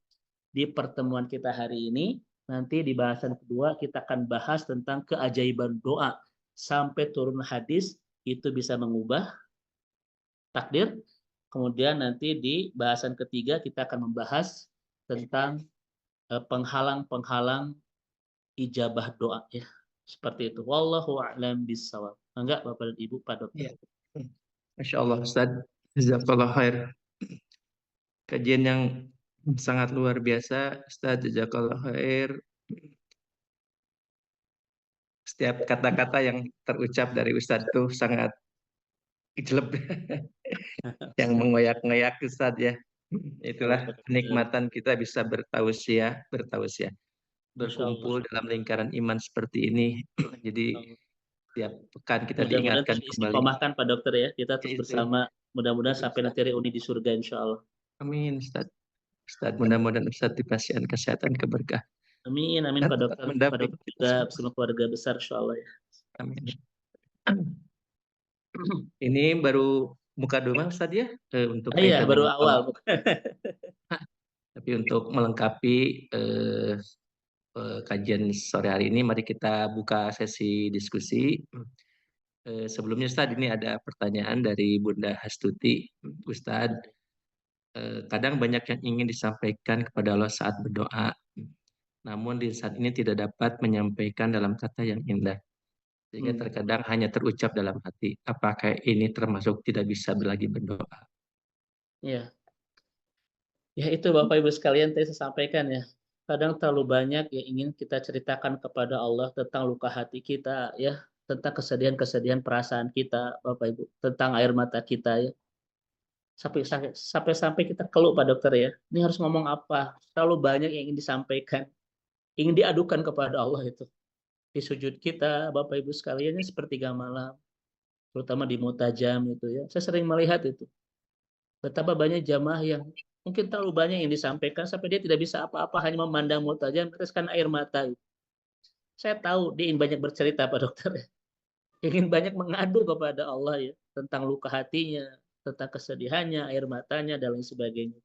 Di pertemuan kita hari ini, nanti di bahasan kedua kita akan bahas tentang keajaiban doa. Sampai turun hadis itu bisa mengubah takdir. Kemudian nanti di bahasan ketiga kita akan membahas tentang penghalang-penghalang ijabah doa ya. Seperti itu. Wallahu a'lam bishawab. Enggak Bapak dan Ibu, Pak Dokter. Ya. Masya Allah Ustaz. Jazakallah khair. Kajian yang sangat luar biasa Ustaz. Jazakallah khair. Setiap kata-kata yang terucap dari Ustaz itu sangat jelek. Yang mengoyak-ngoyak Ustaz ya. Itulah kenikmatan kita bisa bertausiah, Masya berkumpul Allah. dalam lingkaran iman seperti ini. Jadi tiap pekan kita Mudah-mudahan diingatkan terus kembali. istiqomahkan Pak Dokter ya. Kita terus Itu. bersama. Mudah-mudahan Itu, sampai Ustaz. nanti reuni di surga insya Allah. Amin Ustaz. Ustaz mudah-mudahan Ustaz dikasih kesehatan keberkah. Amin, amin Dan Pak tetap Dokter. Pak mendampingi Dokter kita juga semua. bersama keluarga besar insya Allah ya. Amin. Ini baru muka dua Ustaz ya untuk Iya, kaitan baru dengan awal. Tapi untuk melengkapi kajian sore hari ini, mari kita buka sesi diskusi. Sebelumnya Ustaz, ini ada pertanyaan dari Bunda Hastuti. Ustaz, kadang banyak yang ingin disampaikan kepada Allah saat berdoa, namun di saat ini tidak dapat menyampaikan dalam kata yang indah. Sehingga terkadang hanya terucap dalam hati. Apakah ini termasuk tidak bisa lagi berdoa? Ya. Ya itu Bapak Ibu sekalian tadi saya sampaikan ya. Kadang terlalu banyak yang ingin kita ceritakan kepada Allah tentang luka hati kita ya, tentang kesedihan-kesedihan perasaan kita Bapak Ibu, tentang air mata kita ya. Sampai kita keluh Pak Dokter ya. Ini harus ngomong apa? Terlalu banyak yang ingin disampaikan, ingin diadukan kepada Allah itu. Di sujud kita Bapak Ibu sekalian sepertiga malam, terutama di mutajam itu ya. Saya sering melihat itu. Betapa banyak jamaah yang mungkin terlalu banyak yang disampaikan sampai dia tidak bisa apa-apa, hanya memandang mutajam meneteskan air mata. Saya tahu dia ingin banyak bercerita Pak Dokter, ingin banyak mengadu kepada Allah ya tentang luka hatinya, tentang kesedihannya, air matanya dan lain sebagainya.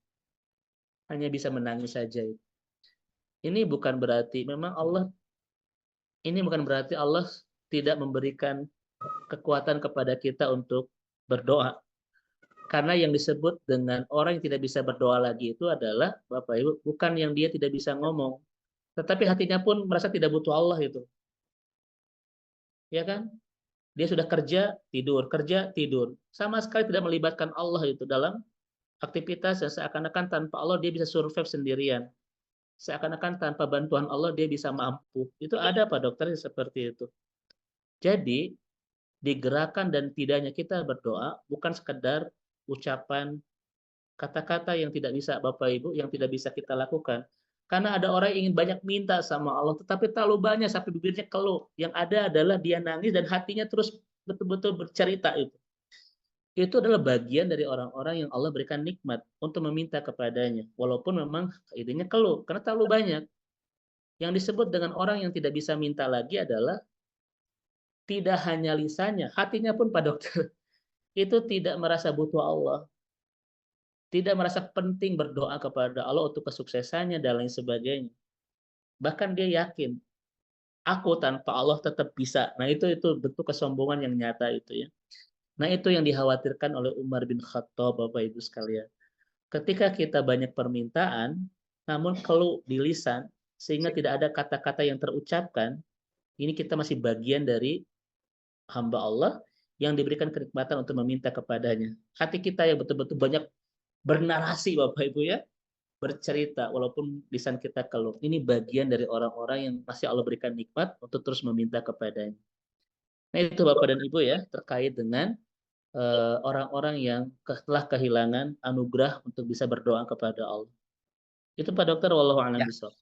Hanya bisa menangis saja. Ini bukan berarti Allah tidak memberikan kekuatan kepada kita untuk berdoa. Karena yang disebut dengan orang yang tidak bisa berdoa lagi itu adalah Bapak Ibu, bukan yang dia tidak bisa ngomong, tetapi hatinya pun merasa tidak butuh Allah itu. Ya kan? Dia sudah kerja, tidur. Sama sekali tidak melibatkan Allah itu dalam aktivitas yang seakan-akan tanpa Allah dia bisa survive sendirian. Seakan-akan tanpa bantuan Allah dia bisa mampu. Itu ada Pak Dokter seperti itu. Jadi, digerakkan dan tidaknya kita berdoa bukan sekedar ucapan kata-kata yang tidak bisa Bapak Ibu, yang tidak bisa kita lakukan. Karena ada orang yang ingin banyak minta sama Allah, tetapi terlalu banyak sampai bibirnya keluh. Yang ada adalah dia nangis dan hatinya terus betul-betul bercerita itu. Itu adalah bagian dari orang-orang yang Allah berikan nikmat untuk meminta kepadanya. Walaupun memang idenya keluh, karena terlalu banyak. Yang disebut dengan orang yang tidak bisa minta lagi adalah tidak hanya lisannya, hatinya pun Pak Dokter, itu tidak merasa butuh Allah. Tidak merasa penting berdoa kepada Allah untuk kesuksesannya dan lain sebagainya. Bahkan dia yakin, aku tanpa Allah tetap bisa. Nah itu bentuk kesombongan yang nyata itu ya. Nah itu yang dikhawatirkan oleh Umar bin Khattab Bapak Ibu sekalian. Ketika kita banyak permintaan, namun keluh di lisan, sehingga tidak ada kata-kata yang terucapkan, ini kita masih bagian dari hamba Allah yang diberikan kenikmatan untuk meminta kepadanya. Hati kita yang betul-betul banyak bernarasi Bapak Ibu ya, bercerita walaupun lisan kita keluh. Ini bagian dari orang-orang yang masih Allah berikan nikmat untuk terus meminta kepadanya. Nah itu Bapak dan Ibu ya terkait dengan orang-orang yang telah kehilangan anugerah untuk bisa berdoa kepada Allah. Itu Pak Dokter, wallahu a'lam Ya. bishawab.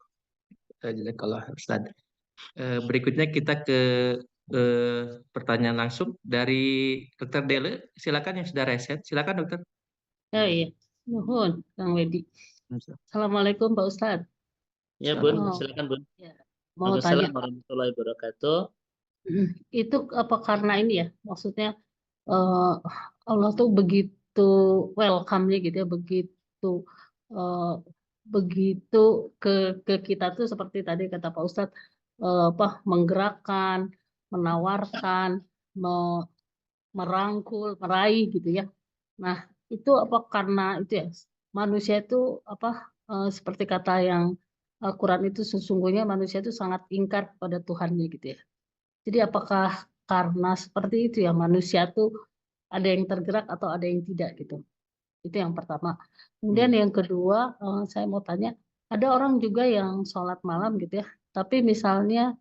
Jazakallah Ustaz. Berikutnya kita ke pertanyaan langsung dari Dr. Dele. Silakan yang sudah reset. Silakan Dokter. Oh iya, nuhun Kang Wedi. Assalamualaikum Pak Ustadz. Ya Bun, Oh, silakan Bun. ya. Mau tanya, Waalaikumsalam warahmatullahi wabarakatuh. itu apa karena ini ya? Maksudnya eh, Allah tuh begitu welcome-nya gitu ya, eh, begitu ke kita tuh seperti tadi kata Pak Ustadz, menggerakkan, menawarkan, merangkul, meraih gitu ya. Nah, itu apa karena itu ya manusia itu seperti kata yang Al-Quran itu sesungguhnya manusia itu sangat ingkar kepada Tuhannya gitu ya. Jadi apakah karena seperti itu ya manusia tuh ada yang tergerak atau ada yang tidak gitu. Itu yang pertama. Kemudian yang kedua, saya mau tanya, ada orang juga yang sholat malam gitu ya, tapi misalnya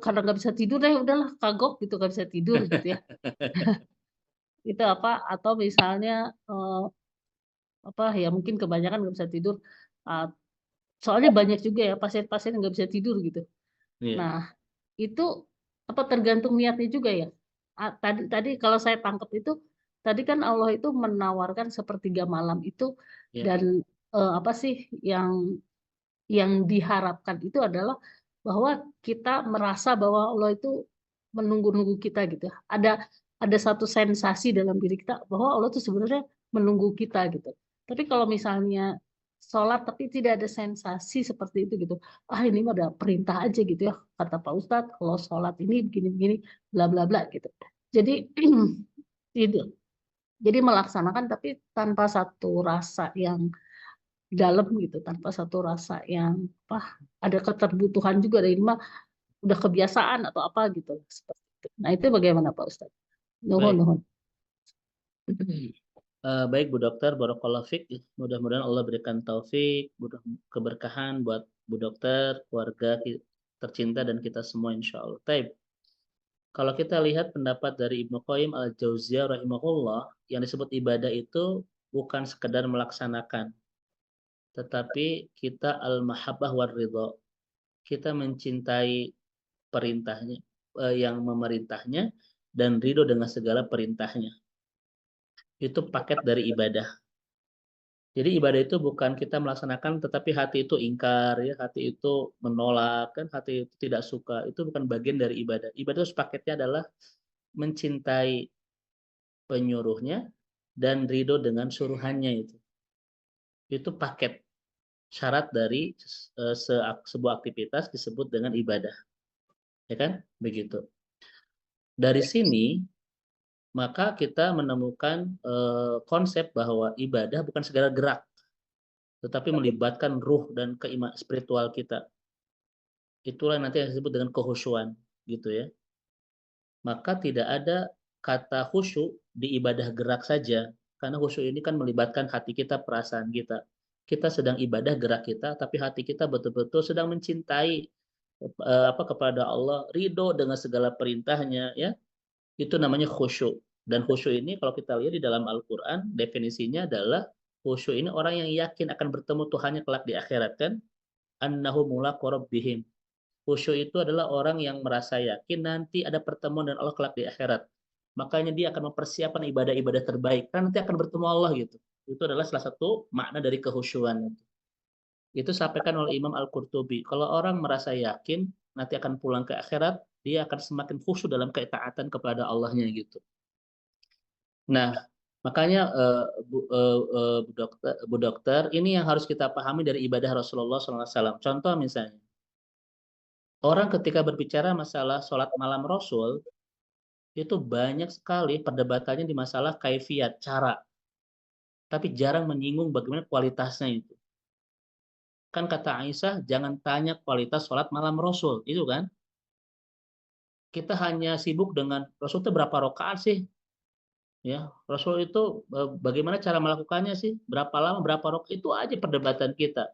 karena nggak bisa tidur deh, udahlah kagok gitu, nggak bisa tidur gitu ya. Itu apa? Atau misalnya apa ya mungkin kebanyakan nggak bisa tidur. Ah, soalnya banyak juga ya pasien-pasien yang nggak bisa tidur gitu. Iya. Nah, itu apa tergantung niatnya juga ya. Tadi tadi kalau saya tangkap itu tadi kan Allah itu menawarkan sepertiga malam itu Iya. dan apa sih yang diharapkan itu adalah bahwa kita merasa bahwa Allah itu menunggu-nunggu kita gitu. Ada satu sensasi dalam diri kita bahwa Allah itu sebenarnya menunggu kita gitu. Tapi kalau misalnya sholat tapi tidak ada sensasi seperti itu gitu, ini mah ada perintah aja gitu ya kata Pak Ustadz kalau sholat ini begini-begini bla bla bla gitu. Jadi itu jadi melaksanakan tapi tanpa satu rasa yang dalam gitu, tanpa satu rasa yang apa ada keterbutuhan juga dari mah udah kebiasaan atau apa gitu seperti itu. Nah itu bagaimana Pak Ustadz? Nuhun Baik. nuhun. Baik Bu Dokter, Barakallahu Fik. Mudah-mudahan Allah berikan taufik, keberkahan buat Bu Dokter, keluarga tercinta dan kita semua insya Allah. Taib. Kalau kita lihat pendapat dari Ibnu Qayyim al-Jauziyah rahimahullah, yang disebut ibadah itu bukan sekedar melaksanakan, tetapi kita al-mahabbah war ridho. Kita mencintai perintahnya, yang memerintahnya, dan ridho dengan segala perintahnya. Itu paket dari ibadah. Jadi ibadah itu bukan kita melaksanakan tetapi hati itu ingkar ya, hati itu menolak kan, hati itu tidak suka. Itu bukan bagian dari ibadah. Ibadah itu paketnya adalah mencintai penyuruhnya dan ridho dengan suruhannya itu. Itu paket syarat dari sebuah aktivitas disebut dengan ibadah. Ya kan? Begitu. Dari sini maka kita menemukan konsep bahwa ibadah bukan segala gerak, tetapi melibatkan ruh dan keimanan spiritual kita. Itulah nanti yang disebut dengan kehusyuan, gitu ya. Maka tidak ada kata khusyuk di ibadah gerak saja, karena khusyuk ini kan melibatkan hati kita, perasaan kita. Kita sedang ibadah gerak kita, tapi hati kita betul-betul sedang mencintai kepada Allah, ridho dengan segala perintahnya, ya. Itu namanya khusyuk. Dan khusyuk ini kalau kita lihat di dalam Al-Quran, definisinya adalah khusyuk ini orang yang yakin akan bertemu Tuhannya kelak di akhirat kan. Annahu mulaqu rabbihim. Khusyuk itu adalah orang yang merasa yakin nanti ada pertemuan dengan Allah kelak di akhirat. Makanya dia akan mempersiapkan ibadah-ibadah terbaik karena nanti akan bertemu Allah gitu. Itu adalah salah satu makna dari kehusyuan. Itu sampaikan oleh Imam Al-Qurtubi. Kalau orang merasa yakin nanti akan pulang ke akhirat, dia akan semakin khusyuk dalam ketaatan kepada Allahnya gitu. Nah, makanya Bu Dokter, ini yang harus kita pahami dari ibadah Rasulullah SAW. Contoh misalnya, orang ketika berbicara masalah sholat malam Rasul, itu banyak sekali perdebatannya di masalah kaifiat, cara. Tapi jarang menyinggung bagaimana kualitasnya itu. Kan kata Aisyah, jangan tanya kualitas sholat malam Rasul, itu kan. Kita hanya sibuk dengan Rasul itu berapa rakaat sih? Ya, Rasul itu bagaimana cara melakukannya sih? Berapa lama, berapa rakaat? Itu aja perdebatan kita.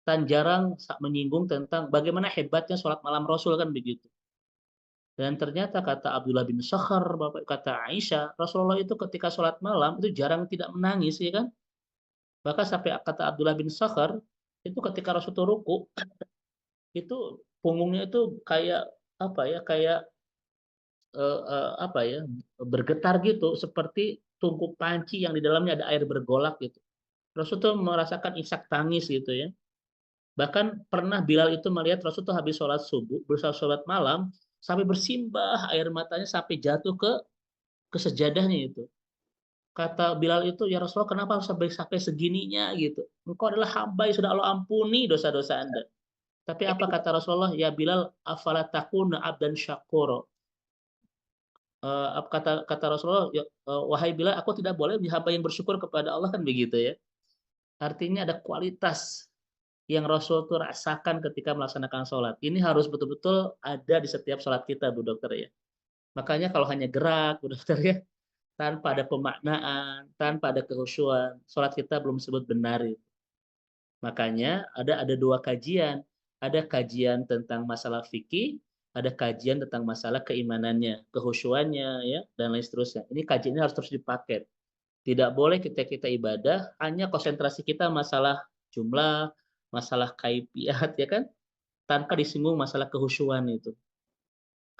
Dan jarang menyinggung tentang bagaimana hebatnya sholat malam Rasul kan begitu. Dan ternyata kata Abdullah bin Sakhar, kata Aisyah, Rasulullah itu ketika sholat malam itu jarang tidak menangis, ya kan? Bahkan sampai kata Abdullah bin Sakhar, itu ketika Rasul itu ruku, itu punggungnya itu kayak apa ya, kayak apa ya, bergetar gitu, seperti tungku panci yang di dalamnya ada air bergolak gitu. Rasul itu merasakan isak tangis gitu ya. Bahkan pernah Bilal itu melihat Rasul itu habis sholat subuh, berusaha sholat malam, sampai bersimbah air matanya sampai jatuh ke sejadahnya itu. Kata Bilal itu, ya Rasulullah kenapa harus sampai segininya gitu. Engkau adalah hamba yang sudah Allah ampuni dosa-dosa Anda. Tapi apa kata Rasulullah? Ya Bilal, afala takuna abdan syakuro. Kata Rasulullah, ya, wahai Bilal, aku tidak boleh menjadi hamba yang bersyukur kepada Allah kan begitu ya. Artinya ada kualitas yang Rasul tuh rasakan ketika melaksanakan sholat. Ini harus betul-betul ada di setiap sholat kita, Bu Dokter ya. Makanya kalau hanya gerak, Bu Dokter ya, tanpa ada pemaknaan, tanpa ada kehusyuan, sholat kita belum disebut benar. Makanya ada dua kajian. Ada kajian tentang masalah fikih, ada kajian tentang masalah keimanannya, kehusyuannya, ya, dan lain seterusnya. Ini kajiannya harus terus dipaket. Tidak boleh kita ibadah hanya konsentrasi kita masalah jumlah, masalah kaifiat, ya kan, tanpa disinggung masalah kehusyuan itu.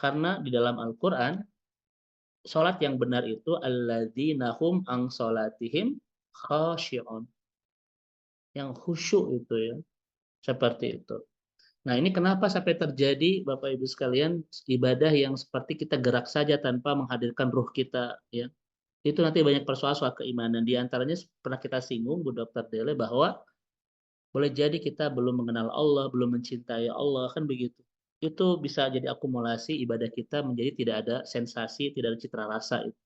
Karena di dalam Al-Qur'an sholat yang benar itu alladzina hum an sholatihim khashi'un. Yang khusyuk itu ya. Seperti itu. Nah, ini kenapa sampai terjadi Bapak Ibu sekalian ibadah yang seperti kita gerak saja tanpa menghadirkan ruh kita ya. Itu nanti banyak persoalan keimanan. Di antaranya pernah kita singgung Bu Dr. Dele bahwa boleh jadi kita belum mengenal Allah, belum mencintai Allah, kan begitu. Itu bisa jadi akumulasi ibadah kita menjadi tidak ada sensasi, tidak ada citra rasa itu.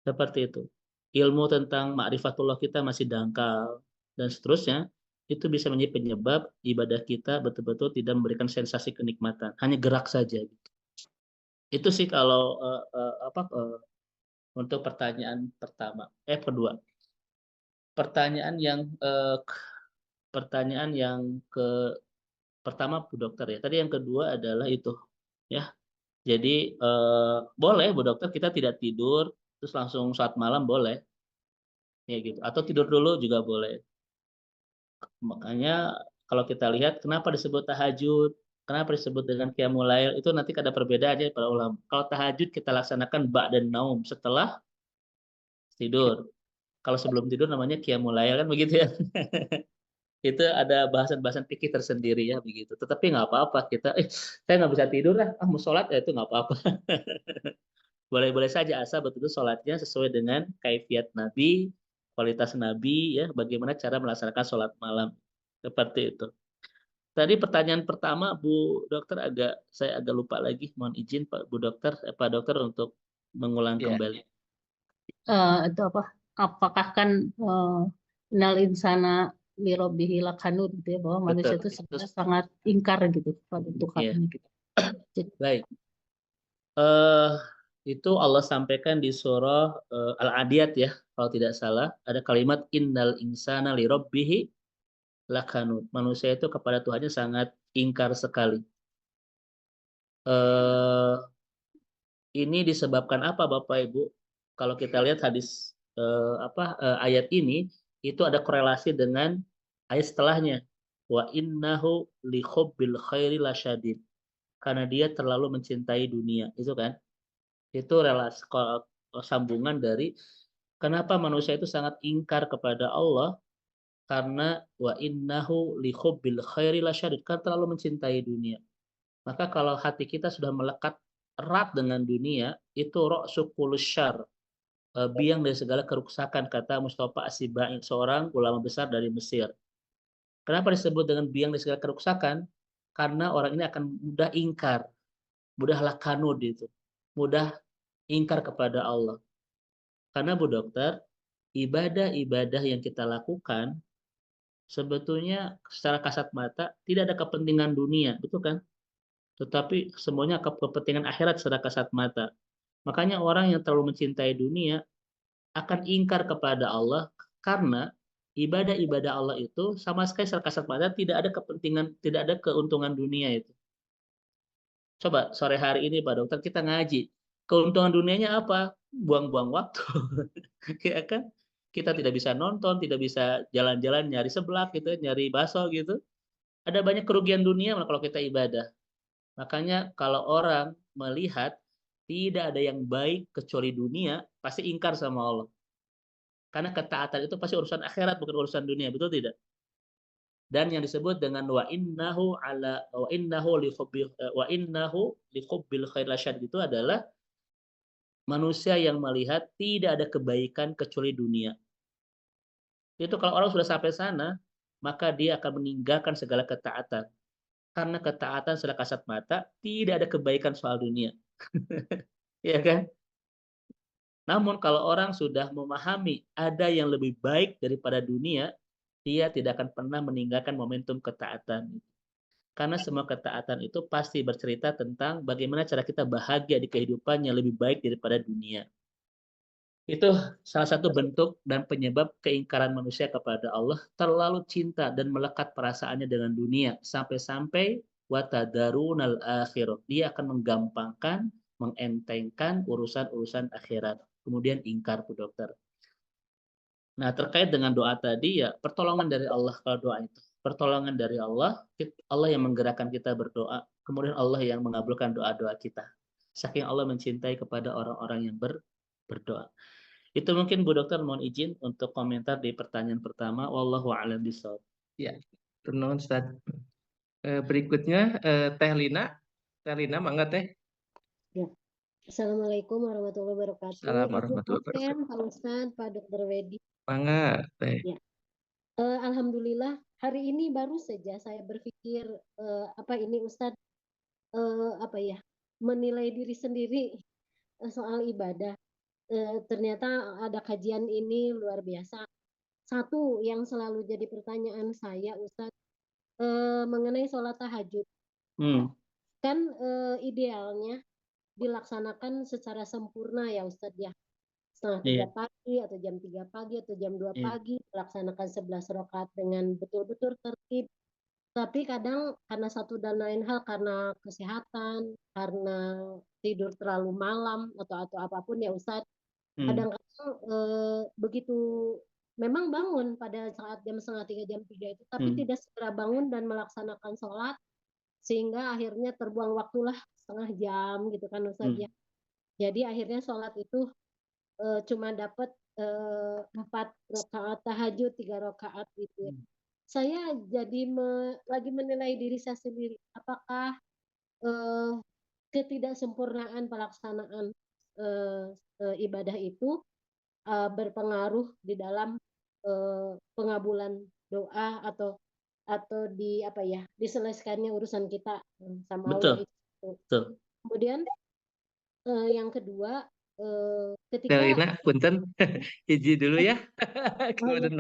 Seperti itu. Ilmu tentang ma'rifatullah kita masih dangkal dan seterusnya. Itu bisa menjadi penyebab ibadah kita betul-betul tidak memberikan sensasi kenikmatan, hanya gerak saja. Itu sih kalau untuk pertanyaan kedua. Pertanyaan yang pertama Bu Dokter ya. Tadi yang kedua adalah itu ya. Jadi boleh Bu Dokter kita tidak tidur terus langsung saat malam boleh. Ya gitu. Atau tidur dulu juga boleh. Makanya kalau kita lihat kenapa disebut tahajud, kenapa disebut dengan qiyamul lail, itu nanti ada perbedaannya para ulama. Kalau tahajud kita laksanakan ba'dan naum, setelah tidur. Kalau sebelum tidur namanya qiyamul lail kan begitu ya. Itu ada bahasan-bahasan fikih tersendiri ya begitu. Tetapi nggak apa-apa kita, saya nggak bisa tidur lah, mau sholat ya itu nggak apa-apa. Boleh-boleh saja asal betul-betul sholatnya sesuai dengan kaifiat Nabi, kualitas Nabi ya, bagaimana cara melaksanakan sholat malam. Seperti itu. Tadi pertanyaan pertama Bu Dokter saya agak lupa lagi. Mohon izin Pak Dokter untuk mengulang kembali. Itu apa? Apakah kan nal insana lirobihi lakanut gitu ya, bahwa manusia itu sebenarnya sangat ingkar gitu pada Tuhannya gitu. Baik. Itu Allah sampaikan di surah Al-Adiyat ya, kalau tidak salah. Ada kalimat innal insana lirabbihi lakanut. Manusia itu kepada Tuhannya sangat ingkar sekali. Ini disebabkan apa Bapak Ibu? Kalau kita lihat hadis ayat ini, itu ada korelasi dengan ayat setelahnya. Wa innahu li hubbil khairi lasyadid. Karena dia terlalu mencintai dunia, itu kan? Itu relasi sambungan dari kenapa manusia itu sangat ingkar kepada Allah, karena wa innahu li hubbil khairi lasyadid, kan terlalu mencintai dunia. Maka kalau hati kita sudah melekat erat dengan dunia, itu ra'su kulli syarr, biang dari segala kerusakan, kata Mustafa As-Sibai, seorang ulama besar dari Mesir. Kenapa disebut dengan biang dari segala kerusakan? Karena orang ini akan mudah ingkar, mudah lakanud itu, mudah ingkar kepada Allah. Karena Bu Dokter, ibadah-ibadah yang kita lakukan sebetulnya secara kasat mata tidak ada kepentingan dunia, betul kan? Tetapi semuanya kepentingan akhirat secara kasat mata. Makanya orang yang terlalu mencintai dunia akan ingkar kepada Allah karena ibadah-ibadah Allah itu sama sekali secara kasat mata tidak ada kepentingan, tidak ada keuntungan dunia itu. Coba sore hari ini Pak Dokter kita ngaji. Keuntungan dunianya apa? Buang-buang waktu. Ya kan? Kita tidak bisa nonton, tidak bisa jalan-jalan nyari seblak gitu, nyari bakso gitu. Ada banyak kerugian dunia kalau kita ibadah. Makanya kalau orang melihat tidak ada yang baik kecuali dunia, pasti ingkar sama Allah. Karena ketaatan itu pasti urusan akhirat, bukan urusan dunia, betul tidak? Dan yang disebut dengan wa innahu li hubbil khair lasyadid itu adalah manusia yang melihat tidak ada kebaikan kecuali dunia. Itu kalau orang sudah sampai sana, maka dia akan meninggalkan segala ketaatan. Karena ketaatan secara kasat mata tidak ada kebaikan soal dunia. Ya kan? Namun kalau orang sudah memahami ada yang lebih baik daripada dunia, dia tidak akan pernah meninggalkan momentum ketaatan. Karena semua ketaatan itu pasti bercerita tentang bagaimana cara kita bahagia di kehidupan yang lebih baik daripada dunia. Itu salah satu bentuk dan penyebab keingkaran manusia kepada Allah, terlalu cinta dan melekat perasaannya dengan dunia sampai-sampai watadarunal akhirah. Dia akan menggampangkan, mengentengkan urusan-urusan akhirat. Kemudian ingkar, Bu Dokter. Nah, terkait dengan doa tadi ya, pertolongan dari Allah kalau doa itu. Pertolongan dari Allah, Allah yang menggerakkan kita berdoa, kemudian Allah yang mengabulkan doa-doa kita. Saking Allah mencintai kepada orang-orang yang berdoa. Itu mungkin Bu Dokter mohon izin untuk komentar di pertanyaan pertama. Wallahu a'lam bishawab. Ya, turun Ustaz. Berikutnya Teh Lina. Teh Lina, mangga Teh. Ya. Assalamualaikum warahmatullahi wabarakatuh. Assalamualaikum warahmatullahi Izin wabarakatuh. Pak Ustadz, Pak Dr. Wedi. Mangga Teh. Ya. Alhamdulillah hari ini baru saja saya berpikir apa ini Ustadz apa ya menilai diri sendiri soal ibadah. Ternyata ada kajian ini luar biasa. Satu yang selalu jadi pertanyaan saya Ustadz mengenai sholat tahajud. Kan idealnya dilaksanakan secara sempurna ya Ustadz ya. Setengah 3 pagi atau jam 3 pagi atau jam 2 pagi dilaksanakan 11 rakaat dengan betul-betul tertib. Tapi kadang karena satu dan lain hal, karena kesehatan, karena tidur terlalu malam atau apapun ya Ustadz, kadang-kadang begitu memang bangun pada saat jam 2:30 jam 3 itu, tapi tidak segera bangun dan melaksanakan sholat, sehingga akhirnya terbuang waktulah setengah jam gitu kan Ustadz ya. Jadi akhirnya sholat itu cuma dapat 4 rakaat tahajud, 3 rakaat gitu ya. Saya jadi lagi menilai diri saya sendiri, apakah ketidaksempurnaan pelaksanaan ibadah itu berpengaruh di dalam pengabulan doa atau di apa ya diselesaikannya urusan kita sama Allah itu. Betul. Kemudian yang kedua ketika Lina, punten hiji dulu ya. Kemudian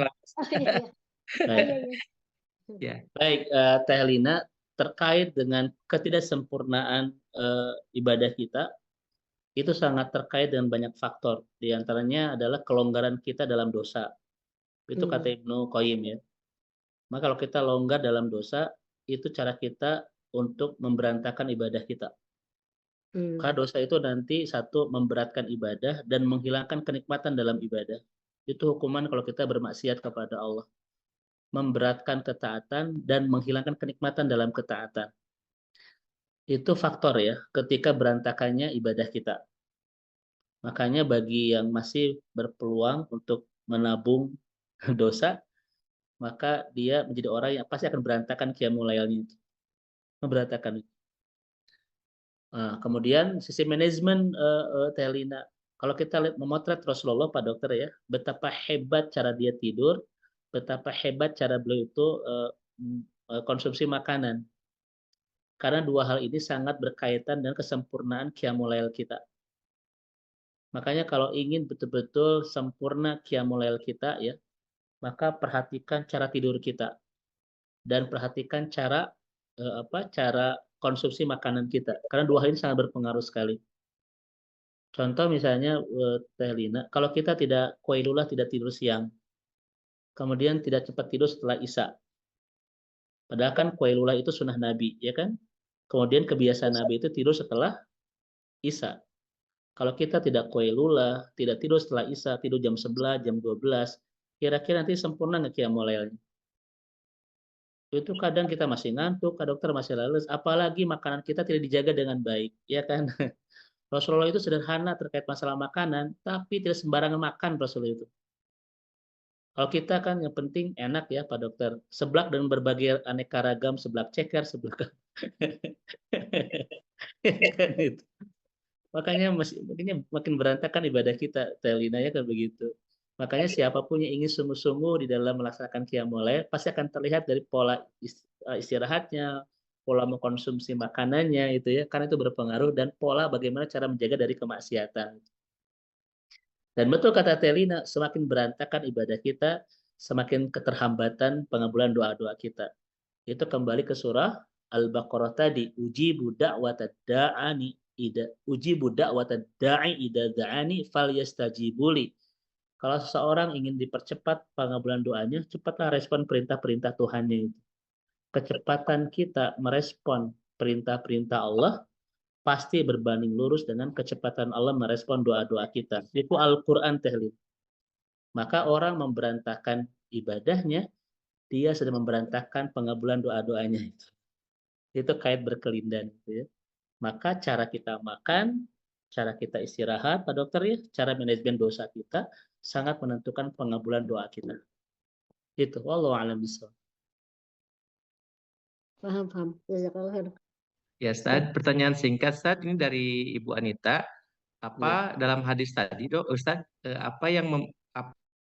Ya. Baik, Teh Lina, terkait dengan ketidaksempurnaan ibadah kita, itu sangat terkait dengan banyak faktor. Di antaranya adalah kelonggaran kita dalam dosa. Itu kata Ibnu Qayyim ya. Maka kalau kita longgar dalam dosa, itu cara kita untuk memberantakan ibadah kita. Karena dosa itu nanti satu memberatkan ibadah dan menghilangkan kenikmatan dalam ibadah. Itu hukuman kalau kita bermaksiat kepada Allah. Memberatkan ketaatan dan menghilangkan kenikmatan dalam ketaatan. Itu faktor ya ketika berantakannya ibadah kita. Makanya bagi yang masih berpeluang untuk menabung dosa, maka dia menjadi orang yang pasti akan berantakan qiyamul lailnya itu. Memberantakan itu. Nah, kemudian sisi manajemen Teh Lina. Kalau kita lihat memotret Rasulullah Pak Dokter ya, betapa hebat cara dia tidur, betapa hebat cara beliau itu konsumsi makanan. Karena dua hal ini sangat berkaitan dengan kesempurnaan qiyamul lail kita. Makanya kalau ingin betul-betul sempurna qiyamul lail kita ya, maka perhatikan cara tidur kita dan perhatikan cara cara konsumsi makanan kita. Karena dua hal ini sangat berpengaruh sekali. Contoh misalnya Teh Lina, kalau kita tidak qailullah, tidak tidur siang, kemudian tidak cepat tidur setelah Isya. Padahal kan qailullah itu sunnah Nabi, ya kan? Kemudian kebiasaan Nabi itu tidur setelah Isya. Kalau kita tidak qailullah, tidak tidur setelah Isya, tidur jam 11, jam 12, kira-kira nanti sempurna nggak qiyamul lailnya? Itu kadang kita masih ngantuk, Kak Dokter masih lemes, apalagi makanan kita tidak dijaga dengan baik, ya kan? Rasulullah itu sederhana terkait masalah makanan, tapi tidak sembarangan makan Rasulullah itu. Kalau kita kan yang penting enak ya Pak Dokter, seblak dengan berbagai aneka ragam, seblak ceker, seblak Makanya makin berantakan ibadah kita, Telina ya kan begitu. Makanya siapapun yang ingin sungguh-sungguh di dalam melaksanakan qiyamul lail pasti akan terlihat dari pola istirahatnya, pola mengkonsumsi makanannya itu ya, karena itu berpengaruh, dan pola bagaimana cara menjaga dari kemaksiatan. Dan betul kata Telina, semakin berantakan ibadah kita, semakin keterhambatan pengabulan doa-doa kita. Itu kembali ke surah Al-Baqarah tadi, ujibu da'watad da'ani idza da'ani falyastajibuli. Kalau seseorang ingin dipercepat pengabulan doanya, cepatlah respon perintah-perintah Tuhannya itu. Kecepatan kita merespon perintah-perintah Allah pasti berbanding lurus dengan kecepatan Allah merespon doa-doa kita. Itu Al-Quran tahlil. Maka orang memberantakan ibadahnya, dia sedang memberantakan pengabulan doa-doanya itu. Itu kait berkelindan. Gitu ya. Maka cara kita makan, cara kita istirahat, Pak Dokter ya, cara manajemen dosa kita sangat menentukan pengabulan doa kita. Itu. Wallahu a'lam bishawab. Paham. Jazakallah khair. Ya, Ustaz, pertanyaan singkat, Ustaz, ini dari Ibu Anita. Apa dalam hadis tadi, Ustaz, apa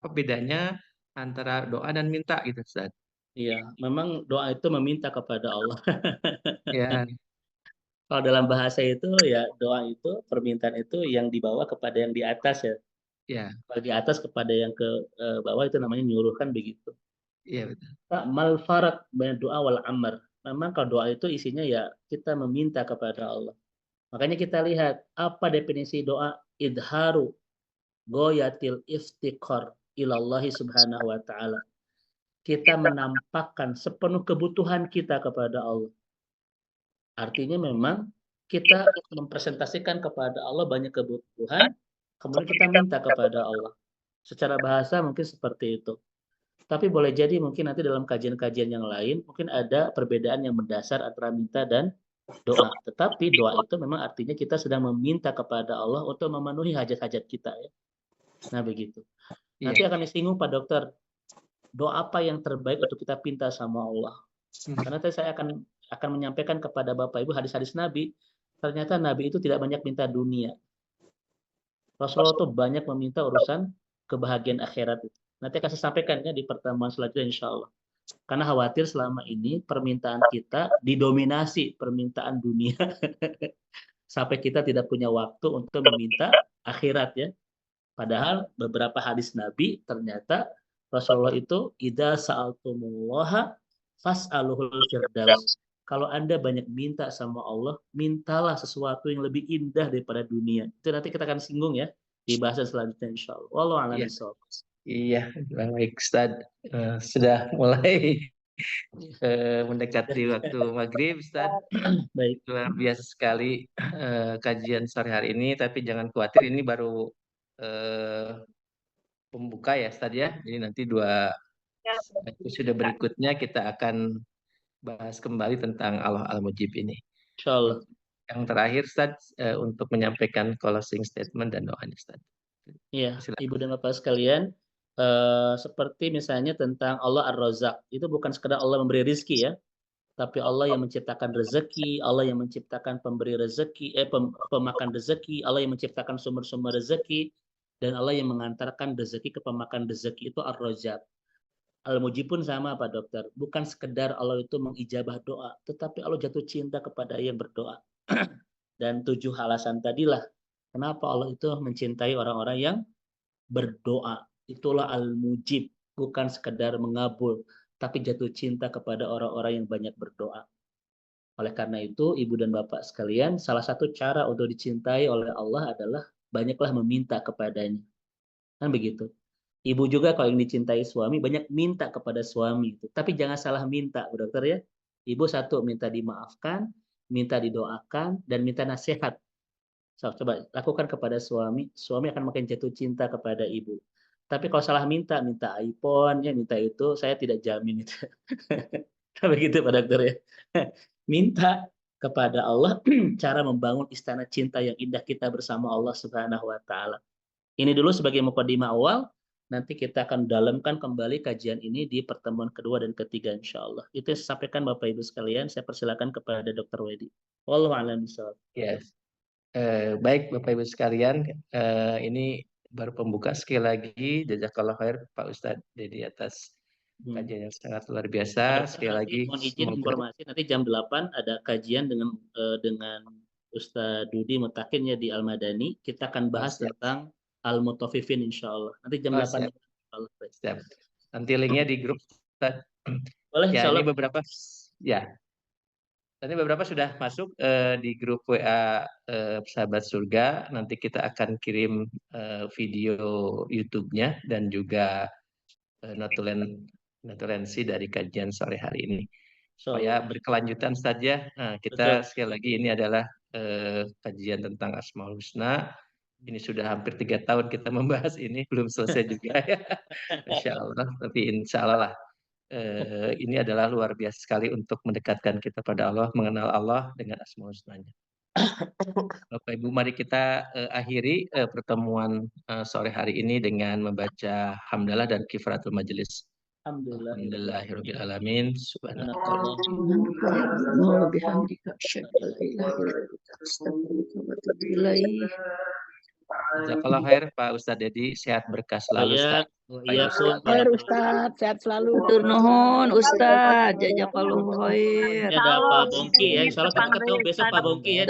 bedanya antara doa dan minta gitu, Ustaz? Iya, memang doa itu meminta kepada Allah. Ya, Kalau dalam bahasa itu ya doa itu, permintaan itu yang dibawa kepada yang di atas ya. ya, Kalau di atas kepada yang ke bawah itu namanya nyuruh kan begitu. iya betul. Mal farak baina doa wal amr. Memang kalau doa itu isinya ya kita meminta kepada Allah. Makanya kita lihat apa definisi doa, idharu goyatil iftiqar ilallahi subhanahu wa ta'ala. Kita menampakkan sepenuh kebutuhan kita kepada Allah. Artinya memang kita mempresentasikan kepada Allah banyak kebutuhan, kemudian kita minta kepada Allah. Secara bahasa mungkin seperti itu. Tapi boleh jadi mungkin nanti dalam kajian-kajian yang lain, mungkin ada perbedaan yang mendasar antara minta dan doa. Tetapi doa itu memang artinya kita sedang meminta kepada Allah untuk memenuhi hajat-hajat kita. Ya. Nah begitu. Nanti akan disinggung Pak Dokter, doa apa yang terbaik untuk kita pinta sama Allah. Karena tadi saya akan menyampaikan kepada Bapak Ibu hadis-hadis Nabi, ternyata Nabi itu tidak banyak minta dunia. Rasulullah itu banyak meminta urusan kebahagiaan akhirat itu. Nanti akan saya sampaikan ya di pertemuan selanjutnya insya Allah. Karena khawatir selama ini permintaan kita didominasi permintaan dunia. Sampai kita tidak punya waktu untuk meminta akhirat ya. Padahal beberapa hadis Nabi ternyata Rasulullah itu idza sa'altumullaha fas'aluhul firdaus. Kalau Anda banyak minta sama Allah, mintalah sesuatu yang lebih indah daripada dunia. Itu nanti kita akan singgung ya di bahasa selanjutnya insya Allah. Wallahu a'lam bishawab. Iya, baik Ustaz. Sudah mulai mendekati waktu maghrib, Ustaz. Baik. Luar biasa sekali kajian sore hari ini, tapi jangan khawatir, ini baru pembuka ya, Ustaz ya. Jadi nanti episode berikutnya kita akan bahas kembali tentang Allah Al-Mujib ini. Insya Allah. Yang terakhir, Ustaz, untuk menyampaikan closing statement dan doanya, Ustaz. Iya, Silakan. Ibu dan Bapak sekalian, seperti misalnya tentang Allah Ar-Razzaq, itu bukan sekedar Allah memberi rizki ya, tapi Allah yang menciptakan rezeki, Allah yang menciptakan pemberi rezeki, pemakan rezeki, Allah yang menciptakan sumber-sumber rezeki, dan Allah yang mengantarkan rezeki ke pemakan rezeki itu Ar-Razzaq. Al-Mujib pun sama Pak Dokter, bukan sekedar Allah itu mengijabah doa, tetapi Allah jatuh cinta kepada yang berdoa. Dan 7 alasan tadilah kenapa Allah itu mencintai orang-orang yang berdoa. Itulah Al-Mujib, bukan sekedar mengabul, tapi jatuh cinta kepada orang-orang yang banyak berdoa. Oleh karena itu, Ibu dan Bapak sekalian, salah satu cara untuk dicintai oleh Allah adalah banyaklah meminta kepadanya. Kan begitu. Ibu juga kalau yang dicintai suami, banyak minta kepada suami. Tapi jangan salah minta, Bu Dokter ya. Ibu satu, minta dimaafkan, minta didoakan, dan minta nasihat. So, coba lakukan kepada suami akan makin jatuh cinta kepada ibu. Tapi kalau salah minta iPhone, ya minta itu, saya tidak jamin itu. Begitu Pak Dokter ya. Minta kepada Allah cara membangun istana cinta yang indah kita bersama Allah Subhanahu wa taala. Ini dulu sebagai mukadimah awal, nanti kita akan dalamkan kembali kajian ini di pertemuan kedua dan ketiga insya Allah. Itu yang saya sampaikan Bapak Ibu sekalian, saya persilakan kepada Dr. Wedi. Wallahu a'lam bishawab. Yes. Baik Bapak Ibu sekalian, ini baru pembuka. Sekali lagi jazakallah khair Pak Ustadz Dedi atas kajian yang sangat luar biasa. Sekali lagi mohon izin informasi nanti jam 8 ada kajian dengan Ustadz Dudi Mutakin ya di Al-Madani. Kita akan bahas tentang Al-Mutafifin insya Allah. Nanti jam 8. Siap. Nanti linknya di grup. Ustaz. Boleh, Ya, insya ini Allah. beberapa Tadi beberapa sudah masuk di grup WA Sahabat Surga. Nanti kita akan kirim video YouTube-nya dan juga notulensi dari kajian sore hari ini. Supaya berkelanjutan saja. Nah, kita sekali lagi ini adalah kajian tentang Asmaul Husna. Ini sudah hampir 3 tahun kita membahas ini, belum selesai juga ya. Insya Allah, tapi insya Allah lah. Ini adalah luar biasa sekali untuk mendekatkan kita pada Allah, mengenal Allah dengan Asmaul Husna-Nya. Bapak Ibu, mari kita akhiri pertemuan sore hari ini dengan membaca hamdalah dan kifaratul majelis. Alhamdulillahirabbil alamin. Subhanallah. Jazakallah khair Pak Ustadz Dedi, sehat berkah selalu Ustaz. Iya, Khair Ustaz, sehat selalu. Tur nuhun Ustaz, jazakallahu khair. Ada Pak Bongki ya, insya Allah kita ketemu besok Pak Bongki ya.